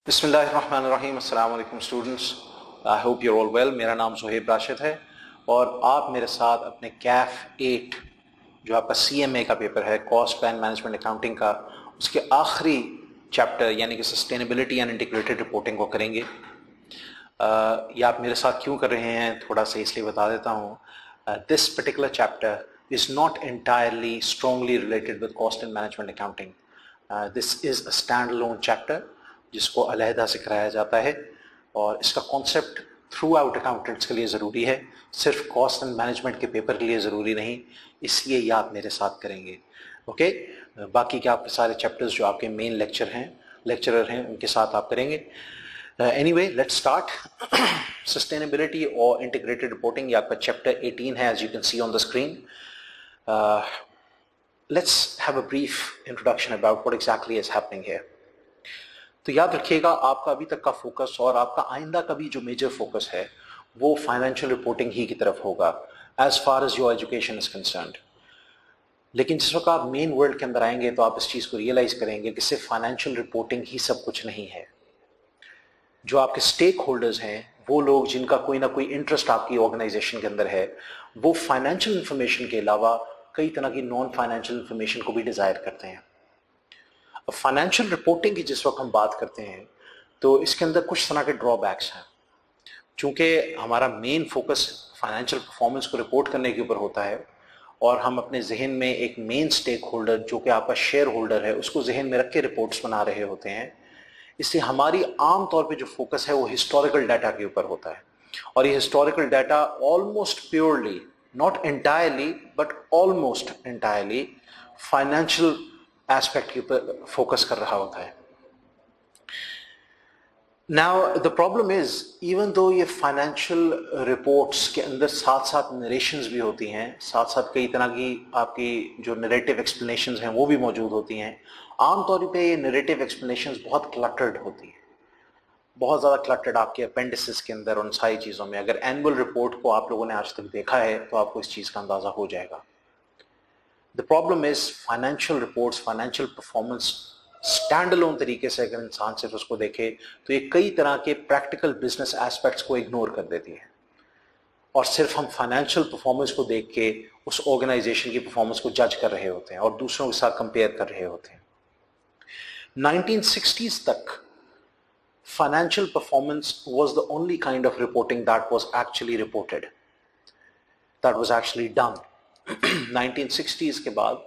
बिस्मिल्लाहिर्रहमानिर्रहीम। अस्सलाम वालेकुम students, I hope you're all well. मेरा नाम सुहेब राशिद है और आप मेरे साथ अपने कैफ 8 जो आपका CMA का पेपर है, कॉस्ट प्लान मैनेजमेंट अकाउंटिंग का, उसके आखिरी चैप्टर यानी कि सस्टेनेबिलिटी एंड इंटीग्रेटेड रिपोर्टिंग को करेंगे। ये आप मेरे साथ क्यों कर रहे हैं थोड़ा सा इसलिए बता देता हूँ। This particular chapter is not entirely strongly related with cost and management accounting. This is a standalone chapter जिसको अलहदा से कराया जाता है और इसका कॉन्सेप्ट थ्रू आउट अकाउंटेंट्स के लिए ज़रूरी है, सिर्फ कॉस्ट एंड मैनेजमेंट के पेपर के लिए ज़रूरी नहीं, इसलिए ये आप मेरे साथ करेंगे। ओके, बाकी के आपके सारे चैप्टर्स जो आपके मेन लेक्चरर हैं उनके साथ आप करेंगे। Anyway, let's start. सस्टेनेबिलिटी और इंटीग्रेटेड रिपोर्टिंग, ये आपका चैप्टर 18 है, as you can see on the screen. Let's have a brief introduction about what exactly is happening here. तो याद रखिएगा, आपका अभी तक का फोकस और आपका आइंदा का भी जो मेजर फोकस है वो फाइनेंशियल रिपोर्टिंग ही की तरफ होगा as far as your education is concerned. लेकिन जिस वक्त आप मेन वर्ल्ड के अंदर आएंगे तो आप इस चीज़ को रियलाइज करेंगे कि सिर्फ फाइनेंशियल रिपोर्टिंग ही सब कुछ नहीं है। जो आपके स्टेक होल्डर्स हैं, वो लोग जिनका कोई ना कोई इंटरेस्ट आपकी ऑर्गेनाइजेशन के अंदर है, वो फाइनेंशियल इंफॉर्मेशन के अलावा कई तरह की नॉन फाइनेंशियल इंफॉर्मेशन को भी डिजायर करते हैं। अब फाइनेंशियल रिपोर्टिंग की जिस वक्त हम बात करते हैं तो इसके अंदर कुछ तरह के ड्रॉबैक्स हैं। चूंकि हमारा मेन फोकस फाइनेंशियल परफॉर्मेंस को रिपोर्ट करने के ऊपर होता है और हम अपने जहन में एक मेन स्टेक होल्डर जो कि आपका शेयर होल्डर है उसको जहन में रख के रिपोर्ट्स बना रहे होते हैं, इसलिए हमारी आम तौर पे जो फोकस है वो हिस्टोरिकल डाटा के ऊपर होता है। और ये historical data almost purely, not entirely but almost entirely financial aspect के ऊपर फोकस कर रहा होता है। Now the problem is, even though ये फाइनेंशियल रिपोर्ट्स के अंदर साथ साथ नरेशंस भी होती हैं, साथ साथ कई तरह की आपकी जो नरेटिव एक्सप्लेनेशंस हैं वो भी मौजूद होती हैं। आमतौर पे ये नरेटिव एक्सप्लेनेशंस बहुत क्लटर्ड होती हैं, बहुत ज़्यादा क्लटर्ड आपके अपेंडिसेस के अंदर, उन सारी चीज़ों में। अगर एनुअल रिपोर्ट को आप लोगों ने आज तक देखा है तो आपको इस चीज़ का अंदाज़ा हो जाएगा। The problem is financial reports, financial performance stand alone तरीके से अगर इंसान सिर्फ उसको देखे तो ये कई तरह के प्रैक्टिकल बिजनेस एस्पेक्ट्स को इग्नोर कर देती है और सिर्फ हम फाइनेंशियल परफॉर्मेंस को देख के उस ऑर्गेनाइजेशन की परफॉर्मेंस को जज कर रहे होते हैं और दूसरों के साथ कंपेयर कर रहे होते हैं। 1960s तक financial performance was the only kind of reporting that was actually reported, that was actually done. 1960s के बाद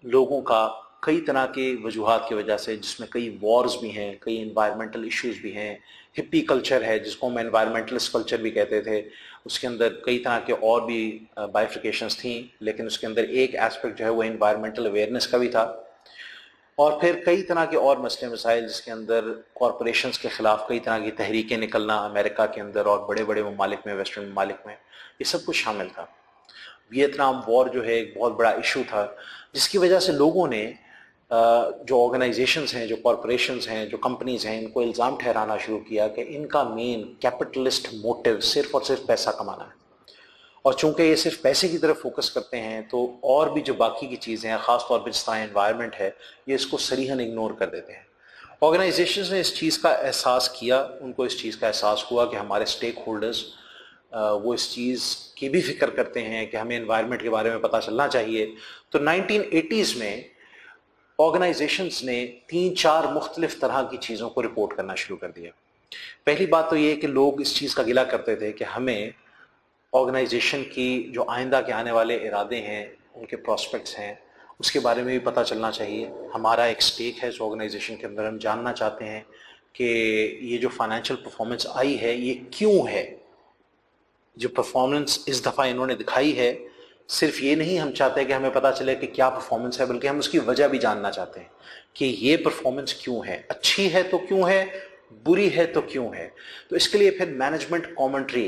लोगों का कई तरह के वजूहात की वजह से, जिसमें कई वॉर्स भी हैं, कई इन्वायरमेंटल इश्यूज भी हैं, हिप्पी कल्चर है जिसको हम एनवायरमेंटलिस्ट कल्चर भी कहते थे, उसके अंदर कई तरह के और भी बाइफिकेशंस थी, लेकिन उसके अंदर एक एस्पेक्ट जो है वो एनवायरमेंटल अवेयरनेस का भी था। और फिर कई तरह के और मसले मसाइल जिसके अंदर कॉरपोरेशंस के खिलाफ कई तरह की तहरीकें निकलना अमेरिका के अंदर और बड़े बड़े ममालिक में, वेस्टर्न ममालिक में, ये सब कुछ शामिल था। वियतनाम वॉर जो है एक बहुत बड़ा इशू था जिसकी वजह से लोगों ने जो ऑर्गेनाइजेशंस हैं, जो कॉरपोरेशंस हैं, जो कंपनीज हैं, इनको इल्ज़ाम ठहराना शुरू किया कि इनका मेन कैपिटलिस्ट मोटिव सिर्फ और सिर्फ पैसा कमाना है। और चूंकि ये सिर्फ पैसे की तरफ फोकस करते हैं तो और भी जो बाकी की चीज़ें हैं, ख़ास तौर पर जिस तरह एनवायरनमेंट है, ये इसको सरीहन इग्नोर कर देते हैं। ऑर्गेनाइजेशंस ने इस चीज़ का एहसास किया, उनको इस चीज़ का एहसास हुआ कि हमारे स्टेक होल्डर्स वो इस चीज़ की भी फिक्र करते हैं कि हमें एनवायरनमेंट के बारे में पता चलना चाहिए। तो 1980s में ऑर्गेनाइजेशंस ने 3-4 मुख्तलिफ तरह की चीज़ों को रिपोर्ट करना शुरू कर दिया। पहली बात तो ये कि लोग इस चीज़ का गिला करते थे कि हमें ऑर्गेनाइजेशन की जो आइंदा के आने वाले इरादे हैं, उनके प्रॉस्पेक्ट्स हैं, उसके बारे में भी पता चलना चाहिए। हमारा एक स्टेक है इस ऑर्गेनाइजेशन के अंदर, हम जानना चाहते हैं कि ये जो फाइनेंशियल परफॉर्मेंस आई है ये क्यों है। जो परफॉर्मेंस इस दफ़ा इन्होंने दिखाई है, सिर्फ ये नहीं हम चाहते कि हमें पता चले कि क्या परफॉर्मेंस है, बल्कि हम उसकी वजह भी जानना चाहते हैं कि ये परफॉर्मेंस क्यों है, अच्छी है तो क्यों है, बुरी है तो क्यों है। तो इसके लिए फिर मैनेजमेंट कॉमेंट्री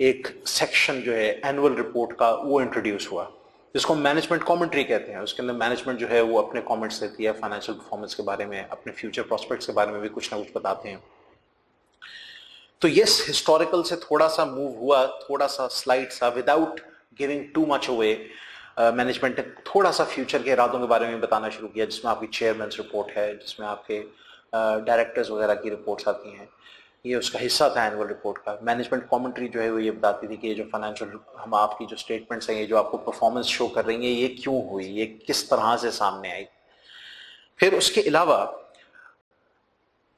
एक सेक्शन जो है एनुअल रिपोर्ट का वो इंट्रोड्यूस हुआ, जिसको मैनेजमेंट कमेंट्री कहते हैं। उसके अंदर मैनेजमेंट जो है वो अपने कमेंट्स देती है फाइनेंशियल परफॉर्मेंस के बारे में, अपने फ्यूचर प्रोस्पेक्ट्स के बारे में भी कुछ ना कुछ बताते हैं। तो यस, हिस्टोरिकल से थोड़ा सा मूव हुआ, थोड़ा सा स्लाइड सा, without giving too much away. Management ने थोड़ा सा फ्यूचर के इरादों के बारे में बताना शुरू किया, जिसमें आपकी चेयरमैन्स रिपोर्ट है, जिसमें आपके डायरेक्टर्स वगैरह की रिपोर्ट्स आती हैं, ये उसका हिस्सा था एनुअल रिपोर्ट का। मैनेजमेंट कमेंट्री जो है वो ये बताती थी कि ये जो फाइनेंशियल हम आपकी जो स्टेटमेंट्स हैं, ये जो आपको परफॉर्मेंस शो कर रही हैं, ये क्यों हुई, ये किस तरह से सामने आई। फिर उसके अलावा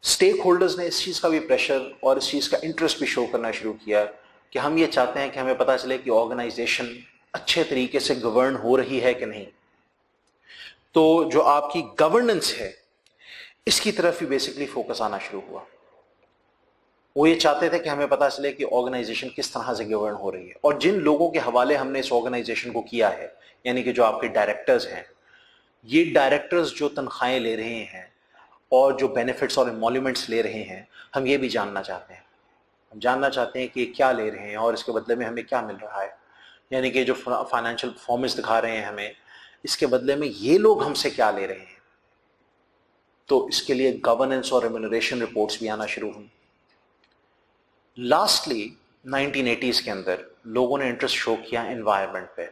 स्टेक होल्डर्स ने इस चीज़ का भी प्रेशर और इस चीज़ का इंटरेस्ट भी शो करना शुरू किया कि हम ये चाहते हैं कि हमें पता चले कि ऑर्गेनाइजेशन अच्छे तरीके से गवर्न हो रही है कि नहीं। तो जो आपकी गवर्नेंस है इसकी तरफ ही बेसिकली फोकस आना शुरू हुआ। वो ये चाहते थे कि हमें पता चले कि ऑर्गेनाइजेशन किस तरह से गवर्न हो रही है, और जिन लोगों के हवाले हमने इस ऑर्गेनाइजेशन को किया है, यानी कि जो आपके डायरेक्टर्स हैं, ये डायरेक्टर्स जो तनख्वाहें ले रहे हैं और जो बेनिफिट्स और इमोल्यूमेंट्स ले रहे हैं, हम ये भी जानना चाहते हैं। हम जानना चाहते हैं कि ये क्या ले रहे हैं और इसके बदले में हमें क्या मिल रहा है, यानी कि जो फाइनेंशियल परफॉर्मेंस दिखा रहे हैं हमें, इसके बदले में ये लोग हमसे क्या ले रहे हैं। तो इसके लिए गवर्नेंस और रेम्यूनरेशन रिपोर्ट्स भी आना शुरू हुई। लास्टली 1980s के अंदर लोगों ने इंटरेस्ट शो किया एनवायरनमेंट पे।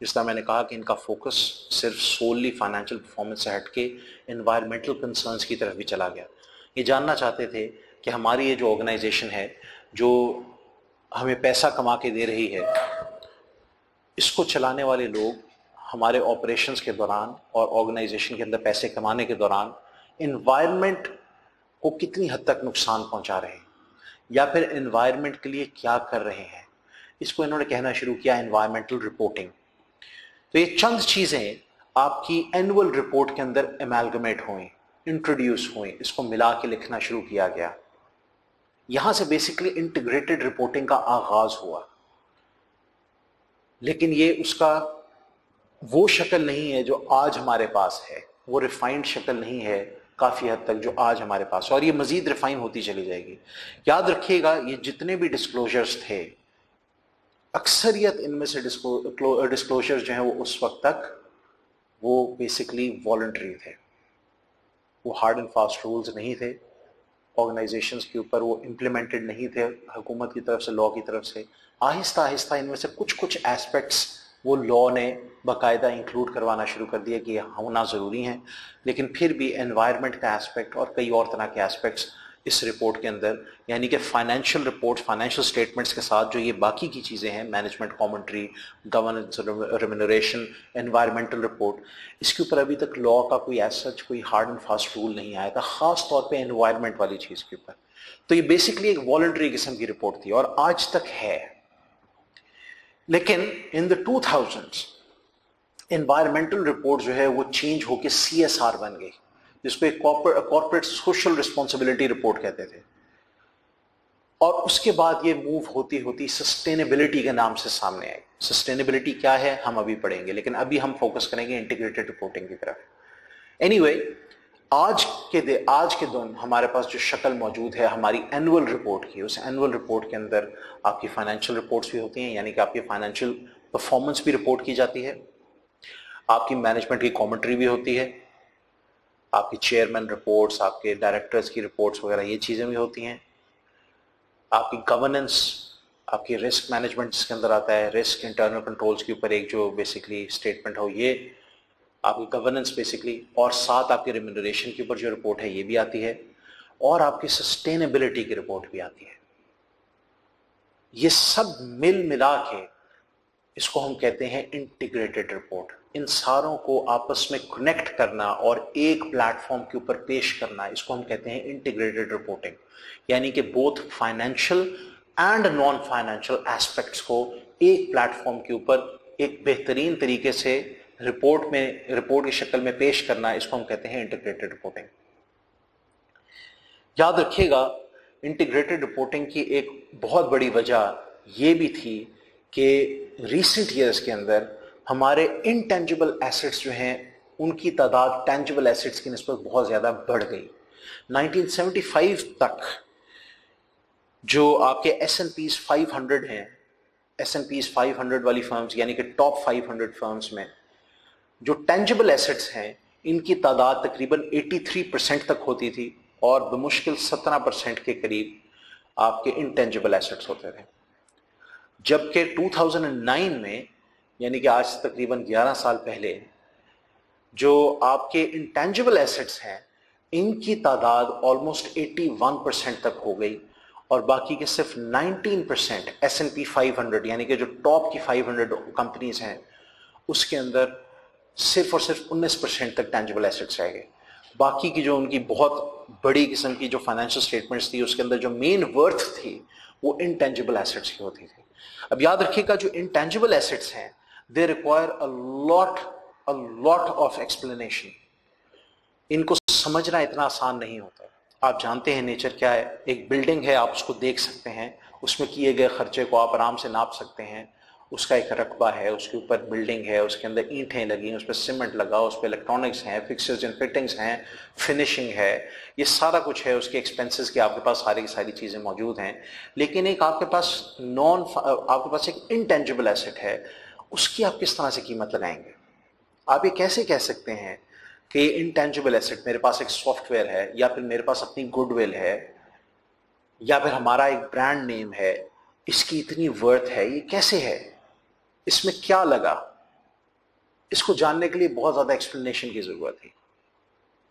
जिस तरह मैंने कहा कि इनका फोकस सिर्फ सोलली फाइनेंशियल परफॉर्मेंस से हटके एनवायरमेंटल कंसर्न्स की तरफ भी चला गया। ये जानना चाहते थे कि हमारी ये जो ऑर्गेनाइजेशन है, जो हमें पैसा कमा के दे रही है, इसको चलाने वाले लोग हमारे ऑपरेशंस के दौरान और ऑर्गेनाइजेशन के अंदर पैसे कमाने के दौरान एनवायरनमेंट को कितनी हद तक नुकसान पहुंचा रहे हैं, या फिर एनवायरनमेंट के लिए क्या कर रहे हैं। इसको इन्होंने कहना शुरू किया एनवायरमेंटल रिपोर्टिंग। तो ये चंद चीजें आपकी एनुअल रिपोर्ट के अंदर एमैलगमेट हुई, इंट्रोड्यूस हुई, इसको मिला के लिखना शुरू किया गया। यहां से बेसिकली इंटीग्रेटेड रिपोर्टिंग का आगाज हुआ। लेकिन ये उसका वो शक्ल नहीं है जो आज हमारे पास है, वो रिफाइंड शक्ल नहीं है काफ़ी हद तक जो आज हमारे पास है, और ये मज़ीद रिफाइन होती चली जाएगी। याद रखिएगा, ये जितने भी डिस्क्लोजर्स थे, अक्सरियत इनमें से डिस्क्लोजर्स जो हैं वो उस वक्त तक वो बेसिकली वॉलंटरी थे, वो हार्ड एंड फास्ट रूल्स नहीं थे, ऑर्गेनाइजेशंस के ऊपर वो इम्प्लीमेंटेड नहीं थे हुकूमत की तरफ से, लॉ की तरफ से। आहिस्ता आहिस्ता इनमें से कुछ कुछ एस्पेक्ट्स वो लॉ ने बाकायदा इंक्लूड करवाना शुरू कर दिया कि होना ज़रूरी है। लेकिन फिर भी एनवायरनमेंट का एस्पेक्ट और कई और तरह के एस्पेक्ट्स इस रिपोर्ट के अंदर, यानी कि फाइनेंशियल रिपोर्ट, फाइनेंशियल स्टेटमेंट्स के साथ जो ये बाकी की चीज़ें हैं, management commentary, governance, remuneration, environmental report, इसके ऊपर अभी तक लॉ का कोई एज सच कोई हार्ड एंड फास्ट रूल नहीं आया था, ख़ास तौर पे एनवायरनमेंट वाली चीज़ के ऊपर। तो ये बेसिकली एक वॉलंटरी किस्म की रिपोर्ट थी और आज तक है। लेकिन in the 2000s environmental report जो है वो चेंज होकर CSR बन गई, जिसको एक कॉर्पोरेट सोशल रिस्पॉन्सिबिलिटी रिपोर्ट कहते थे। और उसके बाद ये मूव होती होती सस्टेनेबिलिटी के नाम से सामने आई। सस्टेनेबिलिटी क्या है हम अभी पढ़ेंगे, लेकिन अभी हम फोकस करेंगे इंटीग्रेटेड रिपोर्टिंग की तरफ। एनीवे, आज के दिन हमारे पास जो शक्ल मौजूद है हमारी एनुअल रिपोर्ट की, उस एनुअल रिपोर्ट के अंदर आपकी फाइनेंशियल रिपोर्ट्स भी होती हैं, यानी कि आपकी फाइनेंशियल परफॉर्मेंस भी रिपोर्ट की जाती है, आपकी मैनेजमेंट की कमेंट्री भी होती है, आपकी चेयरमैन रिपोर्ट्स, आपके डायरेक्टर्स की रिपोर्ट्स वगैरह ये चीज़ें भी होती हैं, आपकी गवर्नेंस, आपकी रिस्क मैनेजमेंट जिसके अंदर आता है, रिस्क इंटरनल कंट्रोल्स के ऊपर एक जो बेसिकली स्टेटमेंट हो, ये आपकी गवर्नेंस बेसिकली, और साथ आपकी रेम्यूनरेशन के ऊपर जो रिपोर्ट है ये भी आती है, और आपकी सस्टेनेबिलिटी की रिपोर्ट भी आती है। ये सब मिल मिला के इसको हम कहते हैं इंटीग्रेटेड रिपोर्ट। इन सारों को आपस में कनेक्ट करना और एक प्लेटफॉर्म के ऊपर पेश करना, इसको हम कहते हैं इंटीग्रेटेड रिपोर्टिंग। यानी कि both financial and non financial aspects को एक प्लेटफॉर्म के ऊपर एक बेहतरीन तरीके से रिपोर्ट की शक्ल में पेश करना, इसको हम कहते हैं इंटीग्रेटेड रिपोर्टिंग। याद रखिएगा, इंटीग्रेटेड रिपोर्टिंग की एक बहुत बड़ी वजह यह भी थी कि रिसेंट ईयर्स के अंदर हमारे इनटेंजिबल एसेट्स जो हैं उनकी तादाद टेंजिबल एसेट्स की निस्बत बहुत ज़्यादा बढ़ गई। 1975 तक जो आपके S&P's 500 हैं, S&P's 500 वाली फर्म्स यानी कि टॉप 500 फर्म्स में जो टेंजिबल एसेट्स हैं इनकी तादाद तकरीबन 83% तक होती थी, और बमुश्किल 17% के करीब आपके इनटेंजिबल एसेट्स होते थे। जबकि 2009 में, यानी कि आज तकरीबन 11 साल पहले, जो आपके इंटेंजिबल एसेट्स हैं इनकी तादाद ऑलमोस्ट 81% तक हो गई और बाकी के सिर्फ 19% S&P 500 यानी कि जो टॉप की 500 कंपनीज हैं उसके अंदर सिर्फ और सिर्फ 19% तक टेंजिबल एसेट्स रह गए। बाकी की जो उनकी बहुत बड़ी किस्म की जो फाइनेंशियल स्टेटमेंट्स थी उसके अंदर जो मेन वर्थ थी वो इनटेंजिबल एसेट्स की होती थी। अब याद रखिएगा जो इनटेंजिबल एसेट्स हैं दे require a lot of explanation. इनको समझना इतना आसान नहीं होता। आप जानते हैं नेचर क्या है, एक बिल्डिंग है, आप उसको देख सकते हैं, उसमें किए गए खर्चे को आप आराम से नाप सकते हैं, उसका एक रकबा है, उसके ऊपर बिल्डिंग है, उसके अंदर ईंटें लगी, उस पर सीमेंट लगा, उस पर इलेक्ट्रॉनिक्स हैं, फिक्सर्स एंड फिटिंग्स हैं, फिनिशिंग है, ये सारा कुछ है, उसके एक्सपेंसेस की आपके पास सारी की सारी चीज़ें मौजूद हैं। लेकिन एक आपके पास एक इनटेंजिबल एसेट है, उसकी आप किस तरह से कीमत लगाएंगे? आप ये कैसे कह सकते हैं कि इनटेंजिबल एसेट, मेरे पास एक सॉफ्टवेयर है या फिर मेरे पास अपनी गुडविल है या फिर हमारा एक ब्रांड नेम है, इसकी इतनी वर्थ है, ये कैसे है, इसमें क्या लगा? इसको जानने के लिए बहुत ज्यादा एक्सप्लेनेशन की जरूरत है,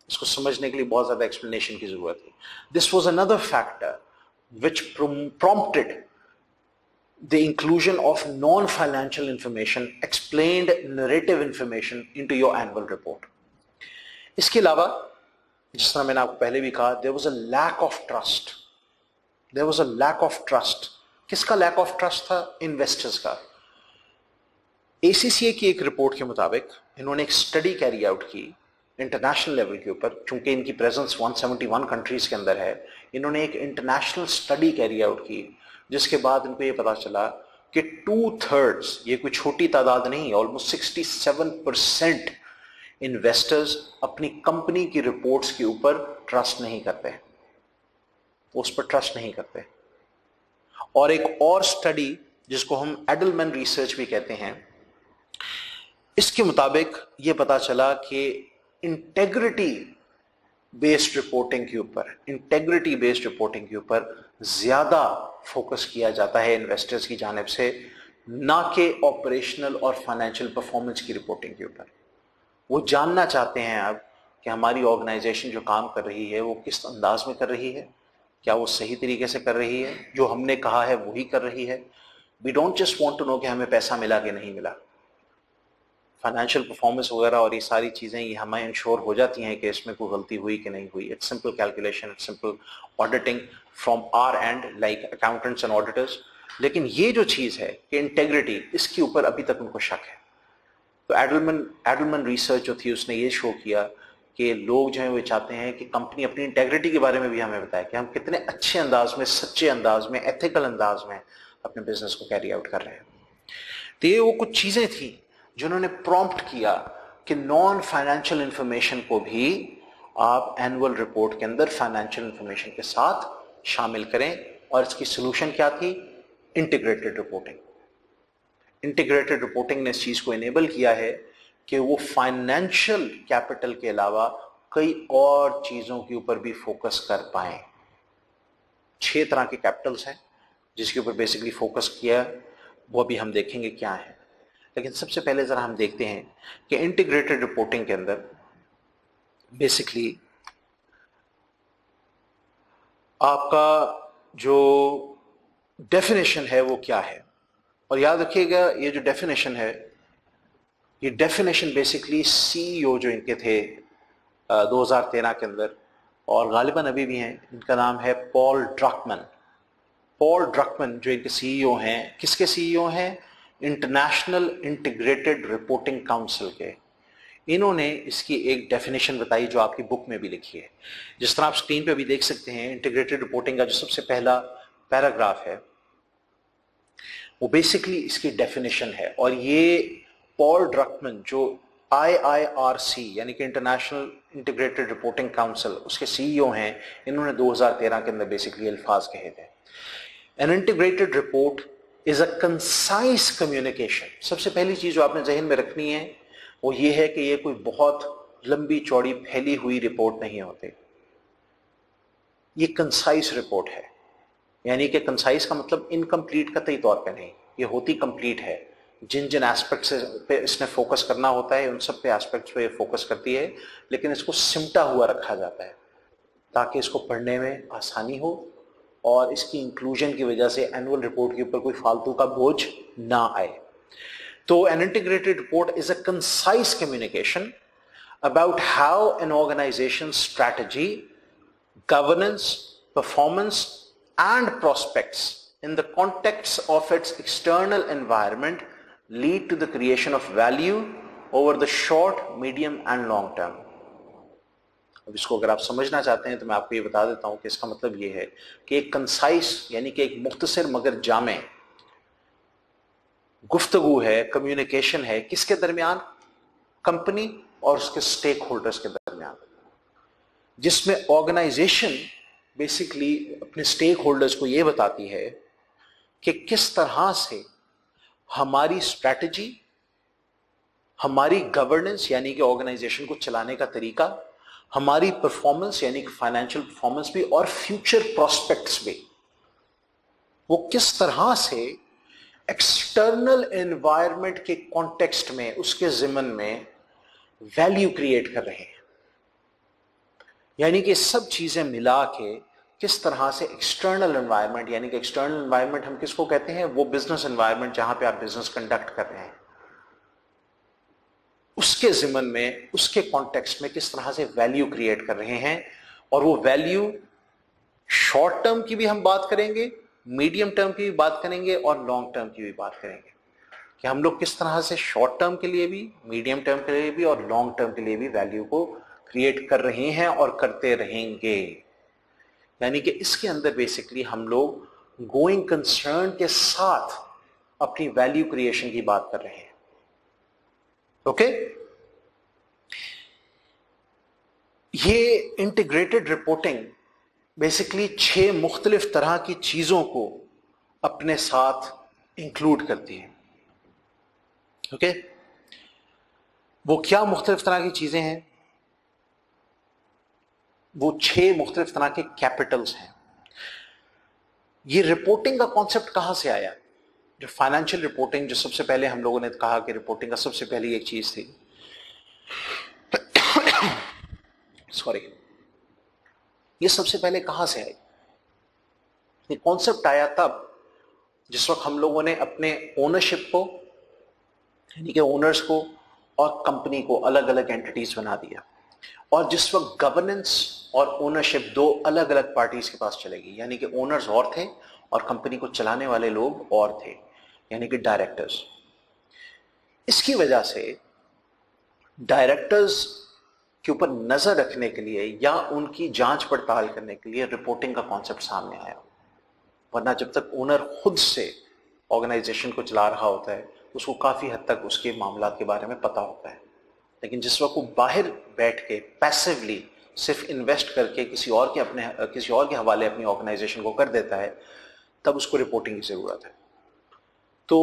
इसको समझने के लिए बहुत ज्यादा एक्सप्लेनेशन की जरूरत है। This was another factor which prompted the inclusion of non-financial information, explained narrative information into your annual report. इसके अलावा जिस तरह मैंने आपको पहले भी कहा, there was a lack of trust. There was a lack of trust. किसका lack of trust था? इन्वेस्टर्स का। ACCA की एक रिपोर्ट के मुताबिक इन्होंने एक स्टडी कैरी आउट की इंटरनेशनल लेवल के ऊपर, चूंकि इनकी प्रेजेंस 171 कंट्रीज के अंदर है, इन्होंने एक इंटरनेशनल स्टडी कैरी आउट की जिसके बाद इनको ये पता चला कि 2/3, ये कोई छोटी तादाद नहीं, ऑलमोस्ट 67% इन्वेस्टर्स अपनी कंपनी की रिपोर्ट्स के ऊपर ट्रस्ट नहीं करते, उस पर ट्रस्ट नहीं करते। और एक और स्टडी जिसको हम एडलमैन रिसर्च भी कहते हैं, इसके मुताबिक ये पता चला कि इंटेग्रिटी बेस्ड रिपोर्टिंग के ऊपर ज्यादा फोकस किया जाता है इन्वेस्टर्स की जानिब से, ना कि ऑपरेशनल और फाइनेंशियल परफॉर्मेंस की रिपोर्टिंग के ऊपर। वो जानना चाहते हैं अब कि हमारी ऑर्गेनाइजेशन जो काम कर रही है वो किस अंदाज में कर रही है, क्या वो सही तरीके से कर रही है, जो हमने कहा है वही कर रही है। We don't just want to know कि हमें पैसा मिला कि नहीं मिला। फाइनेंशियल परफॉर्मेंस वगैरह और ये सारी चीज़ें ये हमें इंश्योर हो जाती हैं कि इसमें कोई गलती हुई कि नहीं हुई। It's simple calculation, it's simple auditing from our and like accountants and auditors. लेकिन ये जो चीज़ है कि इंटेग्रिटी, इसके ऊपर अभी तक उनको शक है। तो एडलमैन रिसर्च जो थी उसने ये शो किया कि लोग जो हैं वो चाहते हैं कि कंपनी अपनी इंटेग्रिटी के बारे में भी हमें बताए कि हम कितने अच्छे अंदाज में, सच्चे अंदाज में, एथिकल अंदाज में अपने बिजनेस को कैरी आउट कर रहे हैं। तो ये वो कुछ चीज़ें थी जिन्होंने प्रॉम्प्ट किया कि नॉन फाइनेंशियल इंफॉर्मेशन को भी आप एनुअल रिपोर्ट के अंदर फाइनेंशियल इंफॉर्मेशन के साथ शामिल करें। और इसकी सोल्यूशन क्या थी? Integrated reporting. इंटीग्रेटेड रिपोर्टिंग ने इस चीज को इनेबल किया है कि वो फाइनेंशियल कैपिटल के अलावा कई और चीजों के ऊपर भी फोकस कर पाए। 6 तरह के कैपिटल्स हैं जिसके ऊपर बेसिकली फोकस किया, वो भी हम देखेंगे क्या है। लेकिन सबसे पहले जरा हम देखते हैं कि इंटीग्रेटेड रिपोर्टिंग के अंदर बेसिकली आपका जो डेफिनेशन है वो क्या है। और याद रखिएगा ये जो डेफिनेशन है, ये डेफिनेशन बेसिकली सीईओ जो इनके थे 2013 के अंदर, और गालिबन अभी भी हैं, इनका नाम है पॉल ड्रकमैन। पॉल ड्रकमैन जो इनके सीईओ हैं, किसके सीईओ हैं? इंटरनेशनल इंटीग्रेटेड रिपोर्टिंग काउंसिल के। इन्होंने इसकी एक डेफिनेशन बताई जो आपकी बुक में भी लिखी है। जिस तरह आप स्क्रीन पे भी देख सकते हैं, इंटीग्रेटेड रिपोर्टिंग का जो सबसे पहला पैराग्राफ है वो बेसिकली इसकी डेफिनेशन है। और ये पॉल ड्रकमैन जो IIRC यानी कि इंटरनेशनल इंटीग्रेटेड रिपोर्टिंग काउंसिल उसके सीईओ हैं, इन्होंने 2013 के अंदर बेसिकली अल्फाज कहे थे। An integrated report is a concise communication. सबसे पहली चीज जो आपने जहन में रखनी है वो ये है कि ये कोई बहुत लंबी चौड़ी फैली हुई रिपोर्ट नहीं होती, ये कंसाइज रिपोर्ट है। यानी कि कंसाइज का मतलब इनकम्प्लीट कतई तौर पे नहीं, ये होती कंप्लीट है। जिन जिन एस्पेक्ट्स पे इसने फोकस करना होता है उन सब पे एस्पेक्ट्स पे फोकस करती है, लेकिन इसको सिमटा हुआ रखा जाता है। ताकि इसको पढ़ने में आसानी हो और इसकी इंक्लूजन की वजह से एनुअल रिपोर्ट के ऊपर कोई फालतू का बोझ ना आए। तो an integrated report is a concise communication about how an organization's strategy, governance, performance, and prospects in the context of its external environment lead to the creation of value over the short, medium, and long term. अब इसको अगर आप समझना चाहते हैं तो मैं आपको ये बता देता हूं कि इसका मतलब ये है कि एक कंसाइज यानी कि एक मुख्तसर मगर जामे गुफ्तगू है, कम्युनिकेशन है, किसके दरमियान? कंपनी और उसके स्टेक होल्डर्स के दरमियान, जिसमें ऑर्गेनाइजेशन बेसिकली अपने स्टेक होल्डर्स को यह बताती है कि किस तरह से हमारी स्ट्रैटेजी, हमारी गवर्नेंस यानी कि ऑर्गेनाइजेशन को चलाने का तरीका, हमारी परफॉर्मेंस यानी कि फाइनेंशियल परफॉर्मेंस भी और फ्यूचर प्रोस्पेक्ट्स भी, वो किस तरह से एक्सटर्नल एनवायरनमेंट के कॉन्टेक्स्ट में उसके जिमन में वैल्यू क्रिएट कर रहे हैं। यानी कि सब चीजें मिला के किस तरह से एक्सटर्नल एनवायरनमेंट, यानी कि एक्सटर्नल एनवायरनमेंट हम किसको कहते हैं? वो बिजनेस एनवायरनमेंट जहां पे आप बिजनेस कंडक्ट कर रहे हैं, उसके जिमन में, उसके कॉन्टेक्स्ट में किस तरह से वैल्यू क्रिएट कर रहे हैं। और वो वैल्यू शॉर्ट टर्म की भी हम बात करेंगे, मीडियम टर्म की भी बात करेंगे और लॉन्ग टर्म की भी बात करेंगे कि हम लोग किस तरह से शॉर्ट टर्म के लिए भी, मीडियम टर्म के लिए भी और लॉन्ग टर्म के लिए भी वैल्यू को क्रिएट कर रहे हैं और करते रहेंगे। यानी कि इसके अंदर बेसिकली हम लोग गोइंग कंसर्न के साथ अपनी वैल्यू क्रिएशन की बात कर रहे हैं। ओके? ये इंटीग्रेटेड रिपोर्टिंग बेसिकली 6 मुख्तलिफ तरह की चीजों को अपने साथ इंक्लूड करती है। ओके? वो क्या मुख्तलिफ तरह की चीजें हैं? वो 6 मुख्तलिफ तरह के कैपिटल्स हैं। ये रिपोर्टिंग का कॉन्सेप्ट कहां से आया? जो फाइनेंशियल रिपोर्टिंग, जो सबसे पहले हम लोगों ने कहा कि रिपोर्टिंग का सबसे पहली एक चीज थी सॉरी, ये सबसे पहले कहां से आई? ये कॉन्सेप्ट आया तब जिस वक्त हम लोगों ने अपने ओनरशिप को, यानी कि ओनर्स को और कंपनी को अलग अलग एंटिटीज बना दिया, और जिस वक्त गवर्नेंस और ओनरशिप 2 अलग अलग पार्टीज के पास चलेगी, यानी कि ओनर्स और थे और कंपनी को चलाने वाले लोग और थे, यानी कि डायरेक्टर्स। इसकी वजह से डायरेक्टर्स के ऊपर नजर रखने के लिए या उनकी जांच पड़ताल करने के लिए रिपोर्टिंग का कॉन्सेप्ट सामने आया। वरना जब तक ओनर खुद से ऑर्गेनाइजेशन को चला रहा होता है उसको काफी हद तक उसके मामलात के बारे में पता होता है, लेकिन जिस वक्त वो बाहर बैठ के पैसिवली सिर्फ इन्वेस्ट करके किसी और के हवाले अपनी ऑर्गेनाइजेशन को कर देता है, तब उसको रिपोर्टिंग की जरूरत है। तो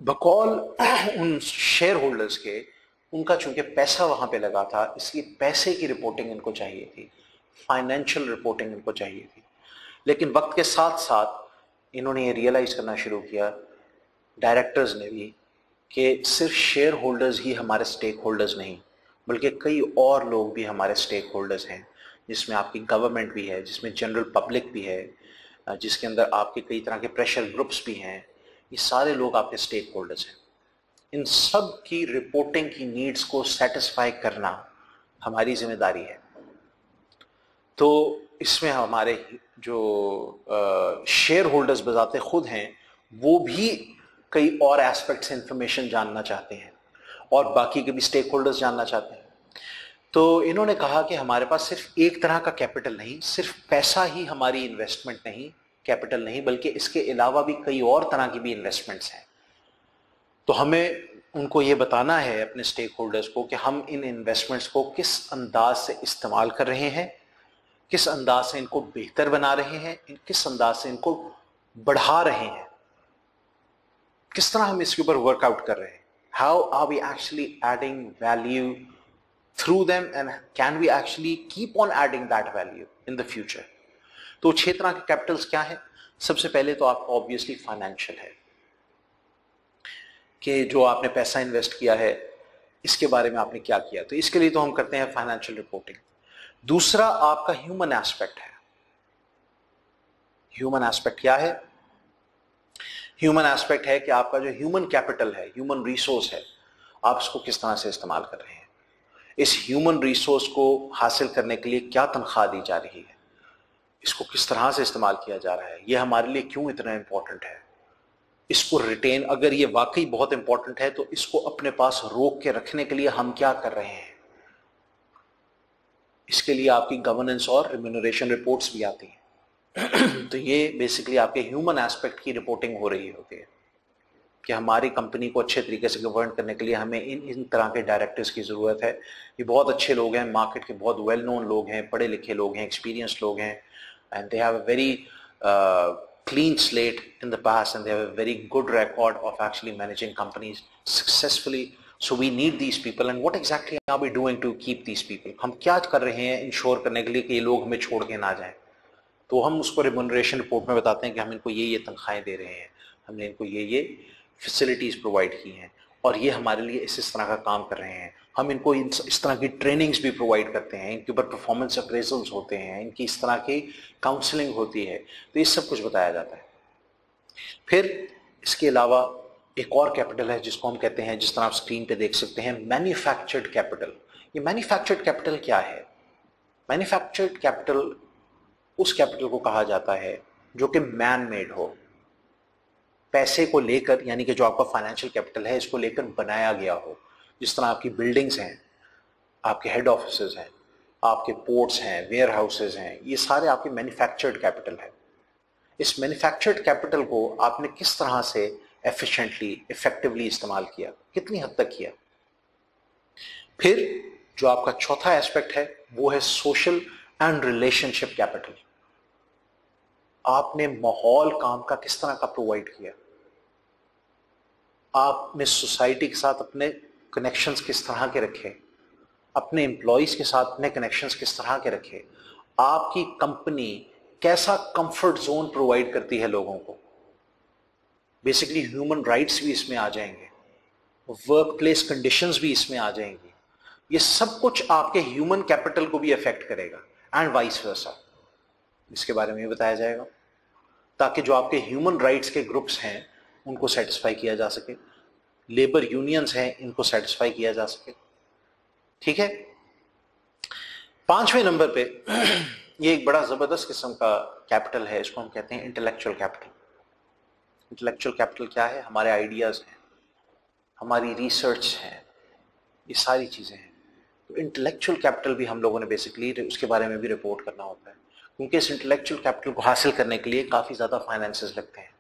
बकौल उन शेयर होल्डर्स के, उनका चूंकि पैसा वहां पे लगा था, इसलिए पैसे की रिपोर्टिंग इनको चाहिए थी, फाइनेंशियल रिपोर्टिंग इनको चाहिए थी। लेकिन वक्त के साथ साथ इन्होंने ये रियलाइज करना शुरू किया, डायरेक्टर्स ने भी, कि सिर्फ शेयर होल्डर्स ही हमारे स्टेक होल्डर्स नहीं, बल्कि कई और लोग भी हमारे स्टेक होल्डर्स हैं, जिसमें आपकी गवर्नमेंट भी है, जिसमें जनरल पब्लिक भी है, जिसके अंदर आपके कई तरह के प्रेशर ग्रुप्स भी हैं। ये सारे लोग आपके स्टेक होल्डर्स हैं। इन सब की रिपोर्टिंग की नीड्स को सेटिस्फाई करना हमारी जिम्मेदारी है। तो इसमें हमारे जो शेयर होल्डर्स बजाते खुद हैं, वो भी कई और एस्पेक्ट्स इंफॉर्मेशन जानना चाहते हैं और बाकी के भी स्टेक होल्डर्स जानना चाहते हैं। तो इन्होंने कहा कि हमारे पास सिर्फ एक तरह का कैपिटल नहीं, सिर्फ पैसा ही हमारी इन्वेस्टमेंट नहीं, कैपिटल नहीं, बल्कि इसके अलावा भी कई और तरह की भी इन्वेस्टमेंट्स हैं। तो हमें उनको ये बताना है अपने स्टेक होल्डर्स को कि हम इन इन्वेस्टमेंट्स को किस अंदाज से इस्तेमाल कर रहे हैं, किस अंदाज से इनको बेहतर बना रहे हैं, किस अंदाज से इनको बढ़ा रहे हैं, किस तरह हम इसके ऊपर वर्कआउट कर रहे हैं। How are we actually adding value through them and can we actually keep on adding that value in the future. तो 6 तरह के कैपिटल्स क्या है? सबसे पहले तो आप ऑब्वियसली फाइनेंशियल है, कि जो आपने पैसा इन्वेस्ट किया है इसके बारे में आपने क्या किया। तो इसके लिए तो हम करते हैं फाइनेंशियल रिपोर्टिंग। दूसरा आपका ह्यूमन एस्पेक्ट है। ह्यूमन एस्पेक्ट क्या है? ह्यूमन एस्पेक्ट है कि आपका जो ह्यूमन कैपिटल है, ह्यूमन रिसोर्स है, आप इसको किस तरह से इस्तेमाल कर रहे हैं। इस ह्यूमन रिसोर्स को हासिल करने के लिए क्या तनख्वाह दी जा रही है, इसको किस तरह से इस्तेमाल किया जा रहा है, यह हमारे लिए क्यों इतना इंपॉर्टेंट है। इसको रिटेन, अगर ये वाकई बहुत इंपॉर्टेंट है तो इसको अपने पास रोक के रखने के लिए हम क्या कर रहे हैं। इसके लिए आपकी गवर्नेंस और रिम्यूनरेशन रिपोर्ट्स भी आती हैं। तो ये बेसिकली आपके ह्यूमन एस्पेक्ट की रिपोर्टिंग हो रही होती है कि हमारी कंपनी को अच्छे तरीके से गवर्न करने के लिए हमें इन तरह के डायरेक्टर्स की ज़रूरत है। ये बहुत अच्छे लोग हैं, मार्केट के बहुत वेल नोन लोग हैं, पढ़े लिखे लोग हैं, एक्सपीरियंस लोग हैं, and they have a very clean slate in the past and they have a very good record of actually managing companies successfully. So we need these people, and what exactly are we doing to keep these people? हम क्या कर रहे हैं ensure करने के लिए कि ये लोग हमें छोड़ के ना जाएं। तो हम उसको रिम्यूनरेशन रिपोर्ट में बताते हैं कि हम इनको ये तनख्वाहें दे रहे हैं, हमने इनको ये फैसिलिटीज़ प्रोवाइड की हैं और ये हमारे लिए इस तरह का काम कर रहे हैं। हम इनको इस तरह की ट्रेनिंग्स भी प्रोवाइड करते हैं, इनके ऊपर परफॉर्मेंस अप्रेजल्स होते हैं, इनकी इस तरह की काउंसलिंग होती है। तो ये सब कुछ बताया जाता है। फिर इसके अलावा एक और कैपिटल है जिसको हम कहते हैं, जिस तरह आप स्क्रीन पे देख सकते हैं, मैन्युफैक्चर्ड कैपिटल। ये मैन्युफैक्चर्ड कैपिटल क्या है? मैन्युफैक्चर्ड कैपिटल उस कैपिटल को कहा जाता है जो कि मैन मेड हो, पैसे को लेकर, यानी कि जो आपका फाइनेंशियल कैपिटल है इसको लेकर बनाया गया हो। जिस तरह आपकी बिल्डिंग्स हैं, आपके हेड ऑफिसेज हैं, आपके पोर्ट्स हैं, वेयर हाउसेज हैं, ये सारे आपके मैन्युफैक्चर्ड कैपिटल है। इस मैन्युफैक्चर्ड कैपिटल को आपने किस तरह से एफिशिएंटली, इफेक्टिवली इस्तेमाल किया, कितनी हद तक किया। फिर जो आपका चौथा एस्पेक्ट है वो है सोशल एंड रिलेशनशिप कैपिटल। आपने माहौल काम का किस तरह का प्रोवाइड किया, आपने सोसाइटी के साथ अपने कनेक्शंस किस तरह के रखे, अपने एम्प्लॉयज के साथ अपने कनेक्शंस किस तरह के रखे, आपकी कंपनी कैसा कंफर्ट जोन प्रोवाइड करती है लोगों को। बेसिकली ह्यूमन राइट्स भी इसमें आ जाएंगे, वर्क प्लेस कंडीशंस भी इसमें आ जाएंगी। ये सब कुछ आपके ह्यूमन कैपिटल को भी अफेक्ट करेगा एंड वाइस वर्सा। इसके बारे में भी बताया जाएगा ताकि जो आपके ह्यूमन राइट्स के ग्रुप्स हैं उनको सेटिस्फाई किया जा सके, लेबर यूनियंस हैं इनको सेटिस्फाई किया जा सके। ठीक है। 5वें नंबर पे ये एक बड़ा जबरदस्त किस्म का कैपिटल है, इसको हम कहते हैं इंटेलेक्चुअल कैपिटल। इंटेलेक्चुअल कैपिटल क्या है? हमारे आइडियाज हैं, हमारी रिसर्च है, ये सारी चीजें हैं। तो इंटेलेक्चुअल कैपिटल भी हम लोगों ने बेसिकली उसके बारे में भी रिपोर्ट करना होता है, क्योंकि इस इंटेलेक्चुअल कैपिटल को हासिल करने के लिए काफी ज्यादा फाइनेंसेस लगते हैं।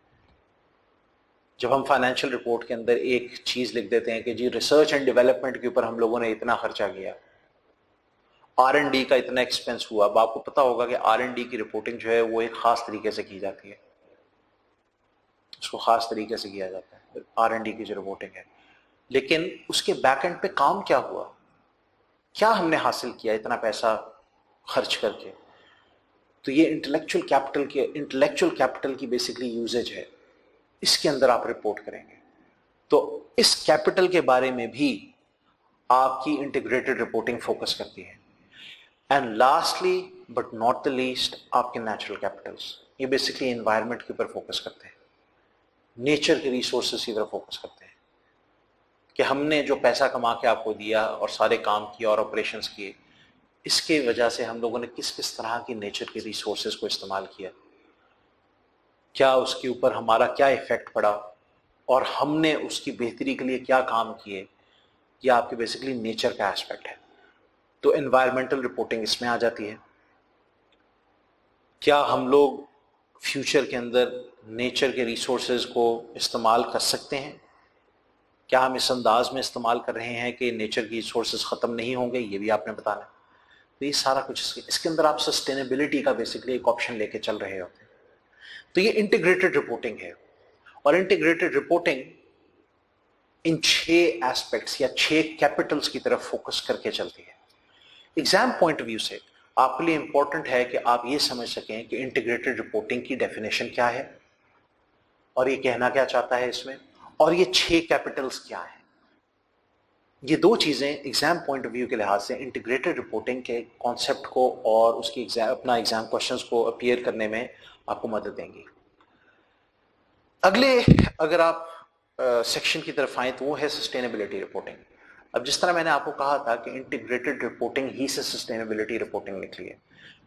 जब हम फाइनेंशियल रिपोर्ट के अंदर एक चीज लिख देते हैं कि जी रिसर्च एंड डेवलपमेंट के ऊपर हम लोगों ने इतना खर्चा किया, R&D का इतना एक्सपेंस हुआ, अब आपको पता होगा कि R&D की रिपोर्टिंग जो है वो एक खास तरीके से की जाती है, उसको खास तरीके से किया जाता है R&D की जो रिपोर्टिंग है। लेकिन उसके बैक एंड पे काम क्या हुआ, क्या हमने हासिल किया इतना पैसा खर्च करके। तो ये इंटेलेक्चुअल कैपिटल की बेसिकली यूजेज है, इसके अंदर आप रिपोर्ट करेंगे। तो इस कैपिटल के बारे में भी आपकी इंटीग्रेटेड रिपोर्टिंग फोकस करती है। And lastly but not the least, आपके नेचुरल कैपिटल्स, ये बेसिकली एनवायरनमेंट के ऊपर फोकस करते हैं, नेचर के रिसोर्सेज की तरफ फोकस करते हैं कि हमने जो पैसा कमा के आपको दिया और सारे काम किए और ऑपरेशंस किए, इसके वजह से हम लोगों ने किस किस तरह की नेचर के रिसोर्सेज को इस्तेमाल किया, क्या उसके ऊपर हमारा क्या इफेक्ट पड़ा और हमने उसकी बेहतरी के लिए क्या काम किए। ये आपके बेसिकली नेचर का एस्पेक्ट है। तो एनवायरमेंटल रिपोर्टिंग इसमें आ जाती है। क्या हम लोग फ्यूचर के अंदर नेचर के रिसोर्सेज को इस्तेमाल कर सकते हैं, क्या हम इस अंदाज में इस्तेमाल कर रहे हैं कि नेचर की रिसोर्सेज ख़त्म नहीं होंगे, ये भी आपने बताना है। तो ये सारा कुछ इसके अंदर आप सस्टेनेबिलिटी का बेसिकली एक ऑप्शन लेके चल रहे होते हैं। तो ये इंटीग्रेटेड रिपोर्टिंग है, और इंटीग्रेटेड रिपोर्टिंग इन 6 एस्पेक्ट्स या 6 कैपिटल्स की तरफ फोकस करके चलती है। एग्जाम पॉइंट ऑफ व्यू से आपके लिए इंपॉर्टेंट है कि आप ये समझ सकें कि इंटीग्रेटेड रिपोर्टिंग की डेफिनेशन क्या है और ये कहना क्या चाहता है इसमें, और ये 6 कैपिटल्स क्या हैं। ये दो चीजें एग्जाम पॉइंट ऑफ व्यू के लिहाज से इंटीग्रेटेड रिपोर्टिंग के कॉन्सेप्ट को और उसकी अपना एग्जाम क्वेश्चंस को अपीयर करने में आपको मदद देंगी। अगले अगर आप सेक्शन की तरफ आए तो वो है सस्टेनेबिलिटी रिपोर्टिंग। अब जिस तरह मैंने आपको कहा था कि इंटीग्रेटेड रिपोर्टिंग ही से सस्टेनेबिलिटी रिपोर्टिंग निकली है।